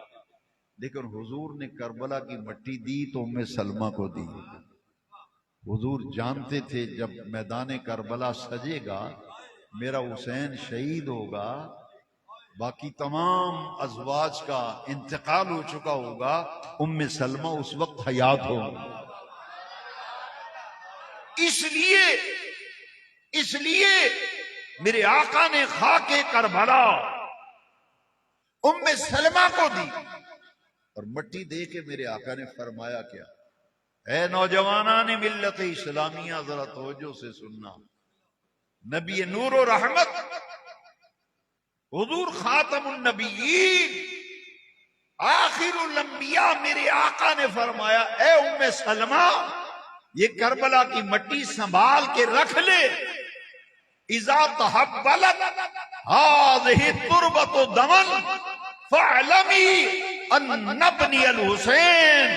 لیکن حضور نے کربلا کی مٹی دی تو ام سلمہ کو دی. حضور جانتے تھے جب میدان کربلا سجے گا، میرا حسین شہید ہوگا، باقی تمام ازواج کا انتقال ہو چکا ہوگا، ام سلمہ اس وقت حیات ہوگی۔ اس لیے میرے آقا نے خاک کربلا ام سلمہ کو دی، اور مٹی دے کے میرے آقا نے فرمایا کیا؟ اے نوجوانان ملت اسلامیہ، ذرا توجہ سے سننا۔ نبی نور و رحمت حضور خاتم النبیین آخر الانبیاء میرے آقا نے فرمایا، اے ام سلمہ، یہ کربلا کی مٹی سنبھال کے رکھ لے۔ اذا تحولت هذه التربة دما فاعلمی ان ابنی الحسین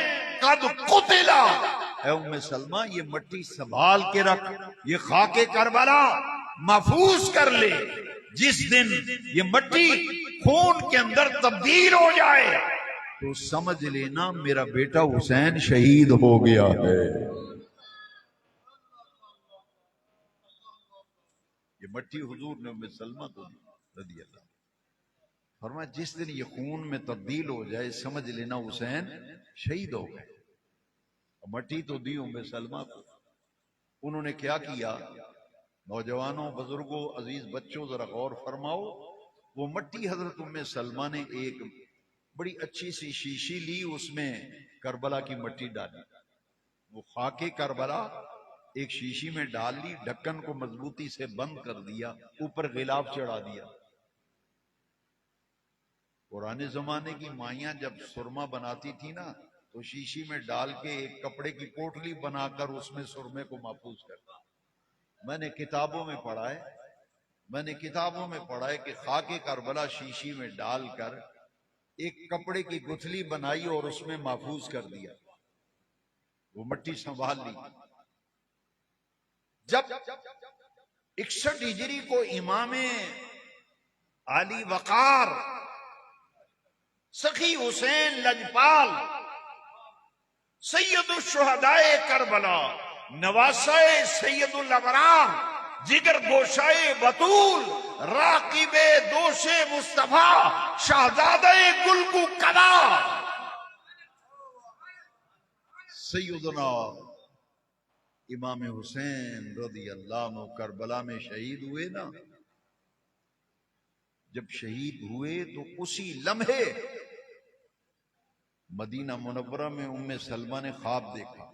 قد قتل۔ اے ام سلمہ، یہ مٹی سنبھال کے رکھ، یہ خاک کربلا محفوظ کر لے۔ جس دن یہ مٹی خون کے اندر تبدیل ہو جائے تو سمجھ لینا میرا بیٹا حسین شہید ہو گیا ہے۔ یہ مٹی حضور نے ام سلمہ کو دی رضی اللہ، فرمایا جس دن یہ خون میں تبدیل ہو جائے سمجھ لینا حسین شہید ہو گئے۔ مٹی تو دی ام سلمہ کو، انہوں نے کیا کیا؟ نوجوانوں، بزرگوں، عزیز بچوں، ذرا غور فرماؤ۔ وہ مٹی حضرت ام سلمہ نے ایک بڑی اچھی سی شیشی لی، اس میں کربلا کی مٹی ڈالی، وہ خاک کربلا ایک شیشی میں ڈال لی، ڈھکن کو مضبوطی سے بند کر دیا، اوپر غلاف چڑھا دیا۔ پرانے زمانے کی مائیاں جب سرما بناتی تھی نا تو شیشی میں ڈال کے ایک کپڑے کی پوٹلی بنا کر اس میں سرمے کو محفوظ کرتا۔ میں نے کتابوں میں پڑھا ہے کہ خاک کربلا شیشی میں ڈال کر ایک کپڑے کی گتھلی بنائی اور اس میں محفوظ کر دیا، وہ مٹی سنبھال لی۔ جب 61 ہجری کو امام علی وقار سخی حسین لجپال سید الشہداء کربلا نواسہ سید الابرار جگر گوشائے بطول راقب دوش مصطفیٰ شہزادہ گل کو کلا سیدنا امام حسین رضی اللہ عنہ کربلا میں شہید ہوئے نا۔ جب شہید ہوئے تو اسی لمحے مدینہ منورہ میں ام سلمہ نے خواب دیکھا،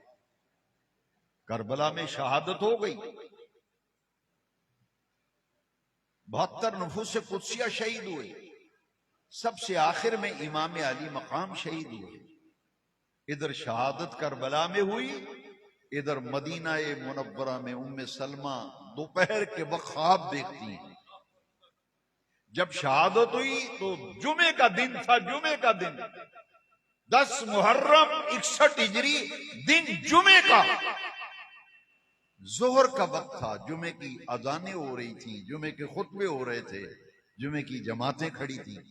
کربلا میں شہادت ہو گئی، 72 نفوس قدسیہ شہید ہوئے، سب سے آخر میں امام علی مقام شہید ہوئے۔ ادھر شہادت کربلا میں ہوئی، ادھر مدینہ منورہ میں ام سلمہ دوپہر کے وقت خواب دیکھتی ہیں۔ جب شہادت ہوئی تو جمعے کا دن تھا، جمعے کا دن 10 محرم 61 ہجری دن جمعے کا ظہر کا وقت تھا، جمعے کی اذانیں ہو رہی تھیں، جمعے کے خطبے ہو رہے تھے، جمعے کی جماعتیں کھڑی تھیں۔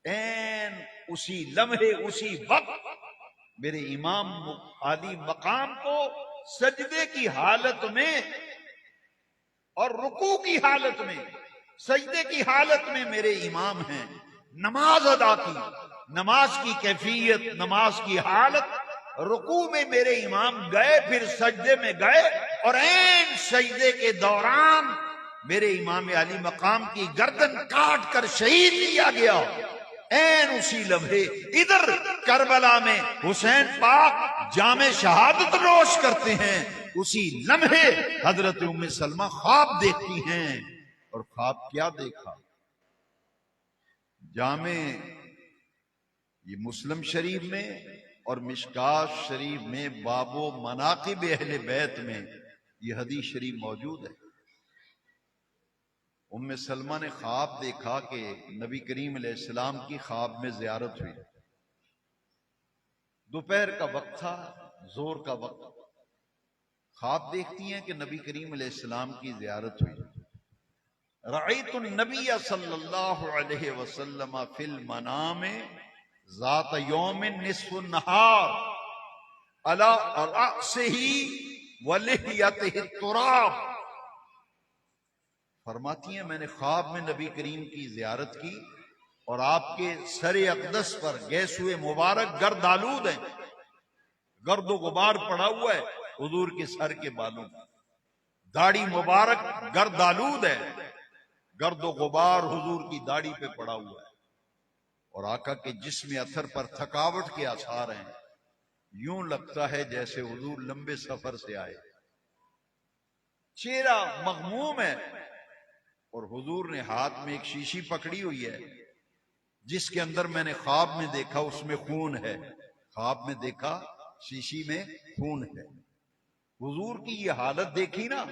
این اسی لمحے اسی وقت میرے امام علی مقام کو سجدے کی حالت میں اور رکوع کی حالت میں، سجدے کی حالت میں میرے امام ہیں، نماز ادا کی، نماز کی کیفیت، نماز کی حالت، رکوع میں میرے امام گئے، پھر سجدے میں گئے، اور این سجدے کے دوران میرے امام علی مقام کی گردن کاٹ کر شہید کیا گیا۔ این اسی لمحے ادھر کربلا میں حسین پاک جام شہادت نوش کرتے ہیں، اسی لمحے حضرت ام سلمہ خواب دیکھتی ہیں، اور خواب کیا دیکھا؟ جامع یہ مسلم شریف میں اور مشکات شریف میں باب و مناقب اہل بیت میں یہ حدیث شریف موجود ہے۔ ام سلمہ نے خواب دیکھا کہ نبی کریم علیہ السلام کی خواب میں زیارت ہوئی، دوپہر کا وقت تھا، زور کا وقت، خواب دیکھتی ہیں کہ نبی کریم علیہ السلام کی زیارت ہوئی۔ رأیت النبی صلی اللہ علیہ وسلم فی المنام ذات یوم نصف النہار علی رأسہ ولحیتہ التراب۔ فرماتی ہیں میں نے خواب میں نبی کریم کی زیارت کی اور آپ کے سر اقدس پر گیسوئے مبارک گرد آلود ہیں، گرد و غبار پڑا ہوا ہے حضور کے سر کے بالوں پر، داڑھی مبارک گرد آلود ہے، گرد و غبار حضور کی داڑھی پہ پڑا ہوا ہے، اور آقا کے جسم اثر پر تھکاوٹ کے آثار ہیں، یوں لگتا ہے جیسے حضور لمبے سفر سے آئے، چہرہ مغموم ہے، اور حضور نے ہاتھ میں ایک شیشی پکڑی ہوئی ہے جس کے اندر میں نے خواب میں دیکھا اس میں خون ہے، خواب میں دیکھا شیشی میں خون ہے۔ حضور کی یہ حالت دیکھی نا،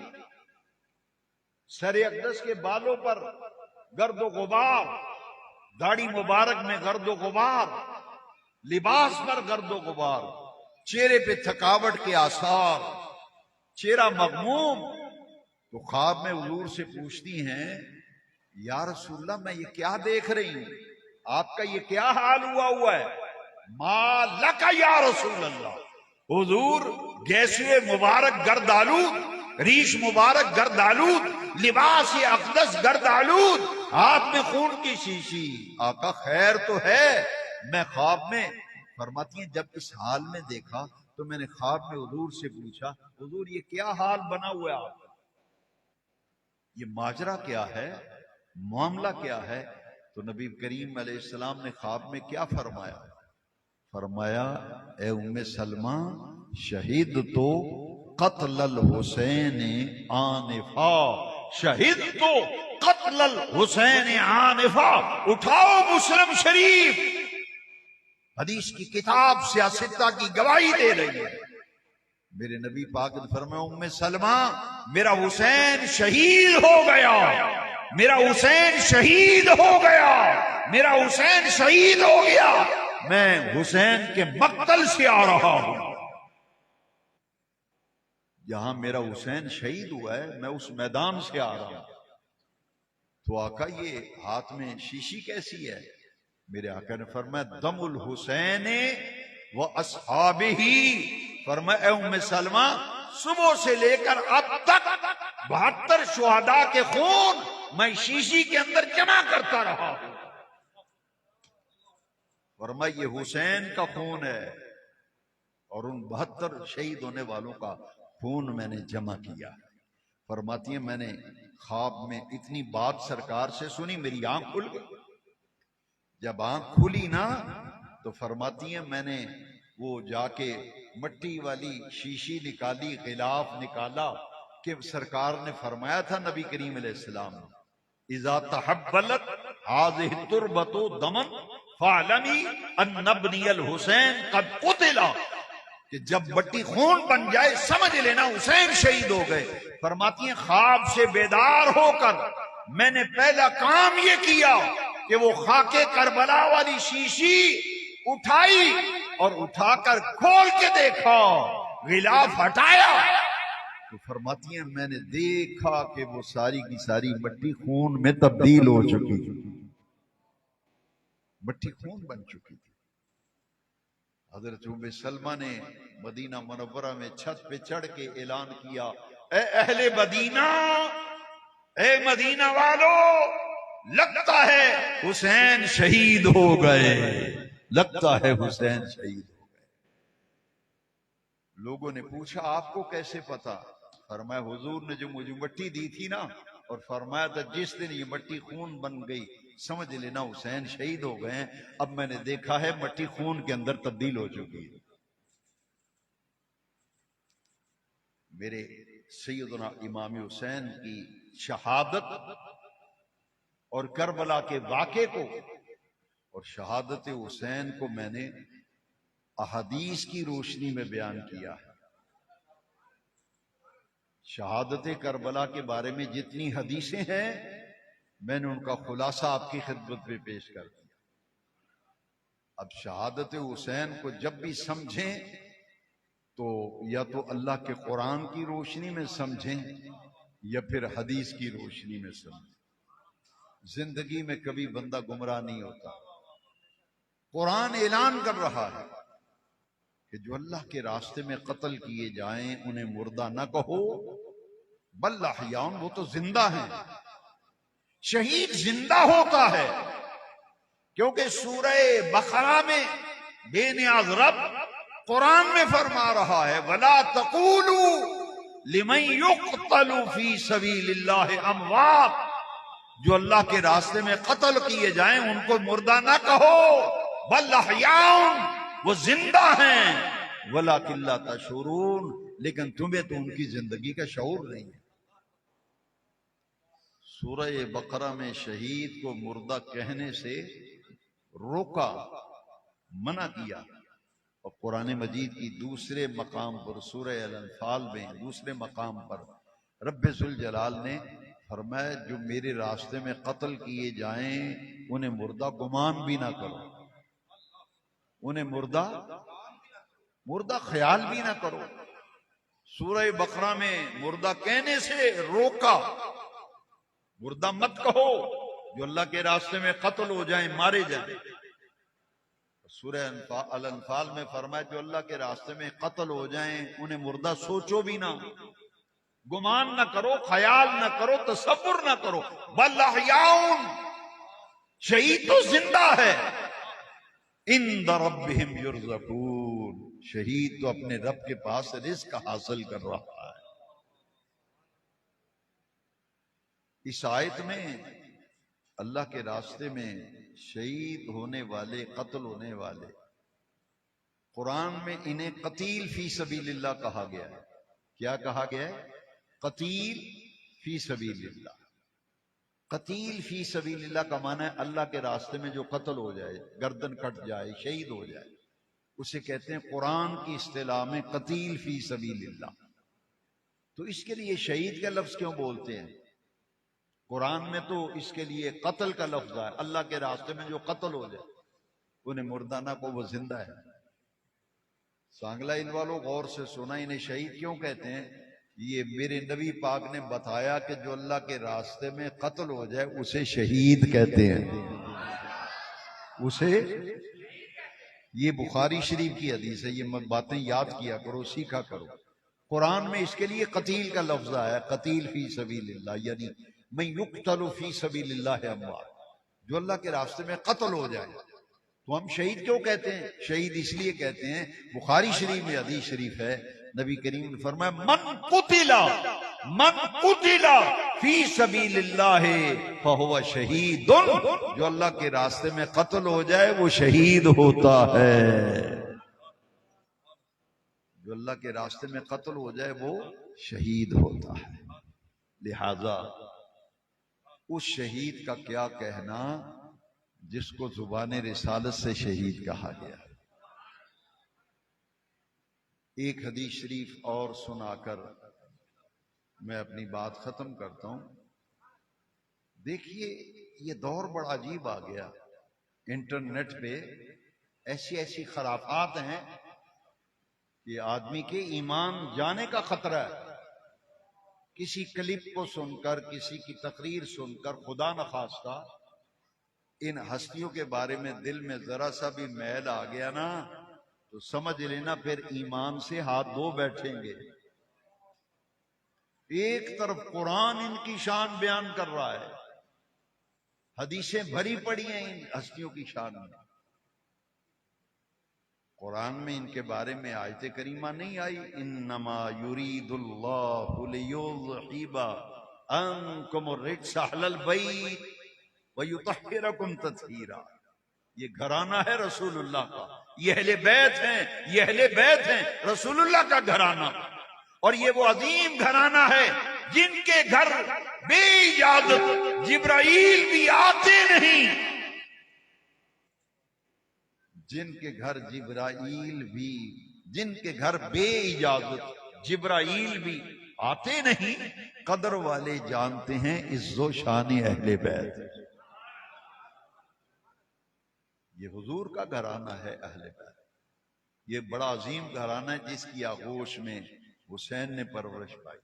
سر اقدس کے بالوں پر گرد و غبار، داڑھی مبارک میں گرد و غبار، لباس پر گرد و غبار، چہرے پہ تھکاوٹ کے آثار، چہرہ مغموم، تو خواب میں حضور سے پوچھتی ہیں یا رسول اللہ میں یہ کیا دیکھ رہی ہوں، آپ کا یہ کیا حال ہوا ہے؟ ما لکا یا رسول اللہ، حضور گیسوئے مبارک گرد آلود، ریش مبارک گرد آلود، لباس اقدس گرد آلود، ہاتھ میں خون کی شیشی، آقا خیر تو ہے؟ میں خواب میں، فرماتی ہیں جب اس حال میں دیکھا تو میں نے خواب میں حضور سے پوچھا حضور یہ کیا حال بنا ہوا ہے آپ کا، یہ ماجرا کیا ہے، معاملہ کیا ہے؟ تو نبی کریم علیہ السلام نے خواب میں کیا فرمایا؟ فرمایا اے ام سلمہ، شہید تو قتل الحسین آنفا، شہید تو قتل الحسین آنفا، اٹھاؤ مسلم شریف، حدیث کی کتاب سیاستہ کی گواہی دے رہی ہے۔ میرے نبی پاک نے فرمایا ام سلمہ میرا حسین شہید ہو گیا، میرا حسین شہید ہو گیا، میرا حسین شہید ہو گیا، میں حسین کے مقتل سے آ رہا ہوں، جہاں میرا حسین شہید ہوا ہے میں اس میدان سے آ رہا ہوں۔ تو آقا یہ ہاتھ میں شیشی کیسی ہے؟ میرے آقا نے فرمایا دم الحسین و اصحابہ، فرمایا اے ام سلمہ صبح سے لے کر اب تک 72 شہداء کے خون میں شیشی کے اندر جمع کرتا رہا ہوں، فرمایا یہ حسین کا خون ہے اور ان 72 شہید ہونے والوں کا خون میں نے جمع کیا۔ فرماتی ہیں میں نے خواب میں اتنی بات سرکار سے سنی، میری آنکھ کھل گئی، جب آنکھ کھلی نا تو فرماتی ہیں میں نے وہ جا کے مٹی والی شیشی نکالی، غلاف نکالا کہ سرکار نے فرمایا تھا نبی کریم علیہ السلام اذا تحبلت هذه التربة دما فاعلمی ان ابنی الحسین قد قتل، کہ جب مٹی خون بن جائے سمجھ لینا حسین شہید ہو گئے۔ فرماتی ہیں خواب سے بیدار ہو کر میں نے پہلا کام یہ کیا کہ وہ خاک کربلا والی شیشی اٹھائی اور اٹھا کر کھول کے دیکھا، غلاف ہٹایا تو فرماتی ہیں میں نے دیکھا کہ وہ ساری کی ساری مٹی خون میں تبدیل ہو چکی تھی، مٹی خون بن چکی تھی۔ حضرت ام سلمہ نے مدینہ منورہ میں چھت پہ چڑھ کے اعلان کیا اے اہل مدینہ، اے مدینہ والو، لگتا ہے حسین شہید ہو گئے، لگتا ہے حسین شہید ہو گئے۔ لوگوں نے پوچھا آپ کو کیسے پتا؟ فرمایا حضور نے جو مجھے مٹی دی تھی نا اور فرمایا تھا جس دن یہ مٹی خون بن گئی سمجھ لینا حسین شہید ہو گئے ہیں، اب میں نے دیکھا ہے مٹی خون کے اندر تبدیل ہو چکی ہے۔ میرے سیدنا امام حسین کی شہادت اور کربلا کے واقعے کو اور شہادت حسین کو میں نے احادیث کی روشنی میں بیان کیا ہے۔ شہادت کربلا کے بارے میں جتنی حدیثیں ہیں میں نے ان کا خلاصہ آپ کی خدمت میں پیش کر دیا۔ اب شہادت حسین کو جب بھی سمجھیں تو یا تو اللہ کے قرآن کی روشنی میں سمجھیں یا پھر حدیث کی روشنی میں سمجھیں۔ زندگی میں کبھی بندہ گمراہ نہیں ہوتا۔ قرآن اعلان کر رہا ہے کہ جو اللہ کے راستے میں قتل کیے جائیں انہیں مردہ نہ کہو بل احیاء، وہ تو زندہ ہیں۔ شہید زندہ ہوتا ہے کیونکہ سورہ بقرہ میں بے نیاز رب قرآن میں فرما رہا ہے وَلَا تَقُولُوا لِمَن يُقْتَلُ فِي سَبِيلِ اللَّهِ أَمْوَاتٌ، جو اللہ کے راستے میں قتل کیے جائیں ان کو مردہ نہ کہو، بل احیاء، وہ زندہ ہیں، وَلَٰكِن لَا تَشْعُرُونَ، لیکن تمہیں تو ان کی زندگی کا شعور نہیں ہے۔ سورہ بقرہ میں شہید کو مردہ کہنے سے روکا، منع کیا، اور قرآن مجید کی دوسرے مقام پر سورہ الانفال میں دوسرے مقام پر رب ذوالجلال نے فرمایا جو میرے راستے میں قتل کیے جائیں انہیں مردہ گمان بھی نہ کرو، انہیں مردہ خیال بھی نہ کرو۔ سورہ بقرہ میں مردہ کہنے سے روکا، مردہ مت کہو جو اللہ کے راستے میں قتل ہو جائیں، مارے جائیں۔ سورہ الانفال میں فرمایا جو اللہ کے راستے میں قتل ہو جائیں انہیں مردہ سوچو بھی نہ، گمان نہ کرو، خیال نہ کرو، تصور نہ کرو، بل احیاء، شہید تو زندہ ہے، عند ربہم یرزقون، شہید تو اپنے رب کے پاس رزق حاصل کر رہا ہے۔ اس آیت میں اللہ کے راستے میں شہید ہونے والے، قتل ہونے والے، قرآن میں انہیں قتیل فی سبیل اللہ کہا گیا ہے۔ کیا کہا گیا ہے؟ قتیل فی سبیل اللہ۔ قتیل فی سبیل اللہ کا معنی ہے اللہ کے راستے میں جو قتل ہو جائے، گردن کٹ جائے، شہید ہو جائے، اسے کہتے ہیں قرآن کی اصطلاح میں قتیل فی سبیل اللہ۔ تو اس کے لیے شہید کا لفظ کیوں بولتے ہیں؟ قرآن میں تو اس کے لیے قتل کا لفظ ہے، اللہ کے راستے میں جو قتل ہو جائے انہیں مردہ نہ کو، وہ زندہ ہے۔ سانگلہ ان والوں غور سے سنا، انہیں شہید کیوں کہتے ہیں؟ یہ میرے نبی پاک نے بتایا کہ جو اللہ کے راستے میں قتل ہو جائے اسے شہید کہتے ہیں، اسے، یہ بخاری شریف کی حدیث ہے، یہ باتیں یاد کیا کرو، سیکھا کرو۔ قرآن میں اس کے لیے قتیل کا لفظ آیا، قتیل فی سبیل اللہ، یعنی من یقتل فی سبیل اللہ اموات، جو اللہ کے راستے میں قتل ہو جائے۔ تو ہم شہید کیوں کہتے ہیں؟ شہید اس لیے کہتے ہیں، بخاری شریف میں حدیث شریف ہے، نبی کریم نے فرمایا من قتل فی سبیل اللہ فہو شہید، جو اللہ کے راستے میں قتل ہو جائے وہ شہید ہوتا ہے، جو اللہ کے راستے میں قتل ہو جائے وہ شہید ہوتا ہے۔ لہذا اس شہید کا کیا کہنا جس کو زبان رسالت سے شہید کہا گیا۔ ایک حدیث شریف اور سنا کر میں اپنی بات ختم کرتا ہوں۔ دیکھیے یہ دور بڑا عجیب آ گیا، انٹرنیٹ پہ ایسی ایسی خرافات ہیں کہ آدمی کے ایمان جانے کا خطرہ ہے۔ کسی کلپ کو سن کر، کسی کی تقریر سن کر، خدا نخواستہ ان ہستیوں کے بارے میں دل میں ذرا سا بھی میل آ گیا نا تو سمجھ لینا پھر ایمان سے ہاتھ دھو بیٹھیں گے۔ ایک طرف قرآن ان کی شان بیان کر رہا ہے، حدیثیں بھری پڑی ہیں ان ہستیوں کی شان میں، قرآن میں ان کے بارے میں آیت کریمہ نہیں آئی انما یرید اللہ لیذہب عنکم الرجس اہل البیت ویطہرکم تطہیرا۔ یہ گھرانہ ہے رسول اللہ کا، یہ اہل بیت ہیں، یہ اہل بیت ہیں رسول اللہ کا گھرانہ، اور یہ وہ عظیم گھرانہ ہے جن کے گھر بے اجازت جبرائیل بھی آتے نہیں، جن کے گھر جبرائیل بھی، جن کے گھر بے اجازت جبرائیل بھی آتے نہیں، قدر والے جانتے ہیں عز و شان اہل بیت۔ یہ حضور کا گھرانہ ہے اہل بیت، یہ بڑا عظیم گھرانہ ہے جس کی آغوش میں حسین نے پرورش پائی،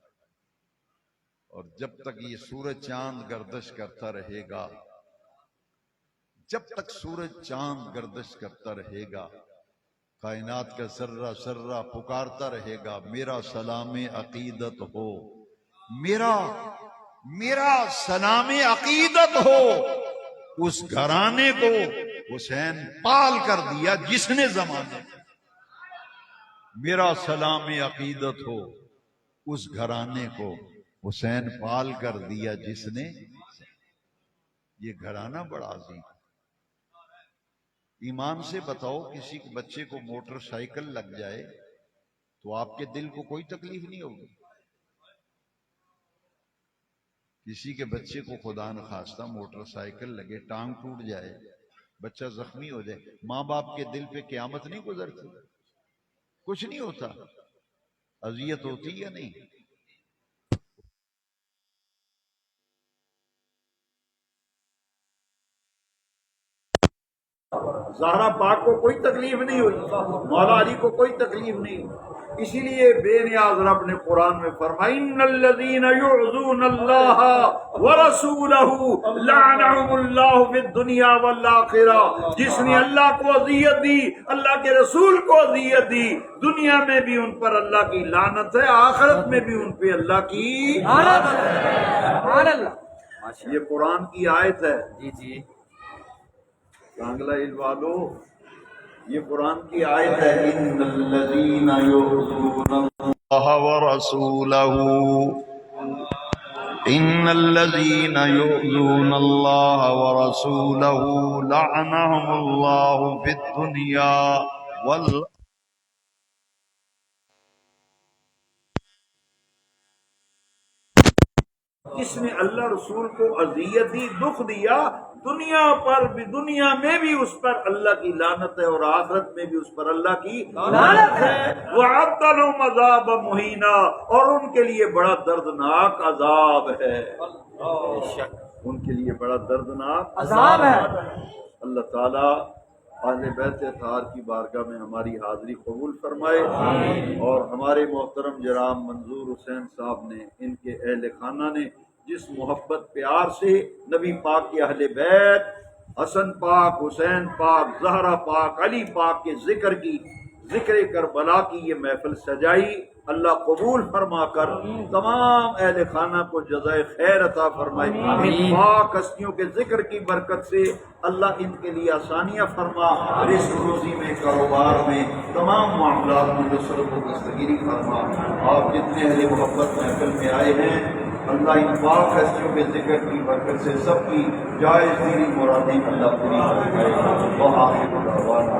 اور جب تک یہ سورج چاند گردش کرتا رہے گا، جب تک سورج چاند گردش کرتا رہے گا، کائنات کا ذرہ ذرہ پکارتا رہے گا میرا سلام عقیدت ہو، میرا سلام عقیدت ہو، اس گھرانے کو حسین پال کر دیا جس نے زمانے میں، میرا سلام عقیدت ہو اس گھرانے کو حسین پال کر دیا جس نے، یہ گھرانہ بڑا عظیم ہے۔ ایمان سے بتاؤ، کسی کے بچے کو موٹر سائیکل لگ جائے تو آپ کے دل کو کوئی تکلیف نہیں ہوگی؟ کسی کے بچے کو خدا نخواستہ موٹر سائیکل لگے، ٹانگ ٹوٹ جائے، بچہ زخمی ہو جائے، ماں باپ کے دل پہ قیامت نہیں گزرتی؟ کچھ نہیں ہوتا؟ اذیت ہوتی یا نہیں؟ زہرا پاک کو کوئی تکلیف نہیں ہوئی، مولا علی کو کوئی تکلیف نہیں ہوئی۔ اسی لیے بے نیاز رب نے قرآن میں فرمایا ان الذین یعظون اللہ ورسولہ لعنہم اللہ فی الدنیا والآخرہ، جس نے اللہ کو اذیت دی، اللہ کے رسول کو اذیت دی، دنیا میں بھی ان پر اللہ کی لعنت ہے، آخرت میں بھی ان پہ اللہ کی لعنت ہے۔ سبحان اللہ، یہ قرآن کی آیت ہے۔ جی جی کانگلہ والو، یہ قرآن کی آیت ہے، ان الذین یؤذون اللہ ورسولہ، ان الذین یؤذون اللہ ورسولہ لعنہم اللہ فی الدنیا والآخرہ۔ جس نے اللہ رسول کو اذیت دی، دکھ دیا، دنیا پر بھی، دنیا میں بھی اس پر اللہ کی لعنت ہے اور آخرت میں بھی اس پر اللہ کی لعنت ہے۔ وَأَعَدَّ لَهُمْ عَذَابًا مُهِينًا، اور ان کے لیے بڑا دردناک عذاب ہے، ان کے لیے بڑا دردناک عذاب ہے۔ اللہ تعالیٰ اہل بیت اطہار کی بارگاہ میں ہماری حاضری قبول فرمائے، اور ہمارے محترم جناب منظور حسین صاحب نے، ان کے اہل خانہ نے جس محبت پیار سے نبی پاک کے اہل بیت، حسن پاک، حسین پاک، زہرا پاک، علی پاک کے ذکر کی، ذکر کربلا کی یہ محفل سجائی، اللہ قبول فرما کر تمام اہل خانہ کو جزائے خیر عطا فرمائے۔ ان پاک ہستیوں کے ذکر کی برکت سے اللہ ان کے لیے آسانیاں فرما، رزق روزی میں، کاروبار میں، تمام معاملات میں نصرت و دستگیری فرما۔ آپ جتنے اہل محبت محفل میں آئے ہیں، اللہ ان پاک ہستیوں کے ذکر کی برکت سے سب کی جائز دینی مرادیں اللہ پوری فرمائے۔ وآخر دعوانا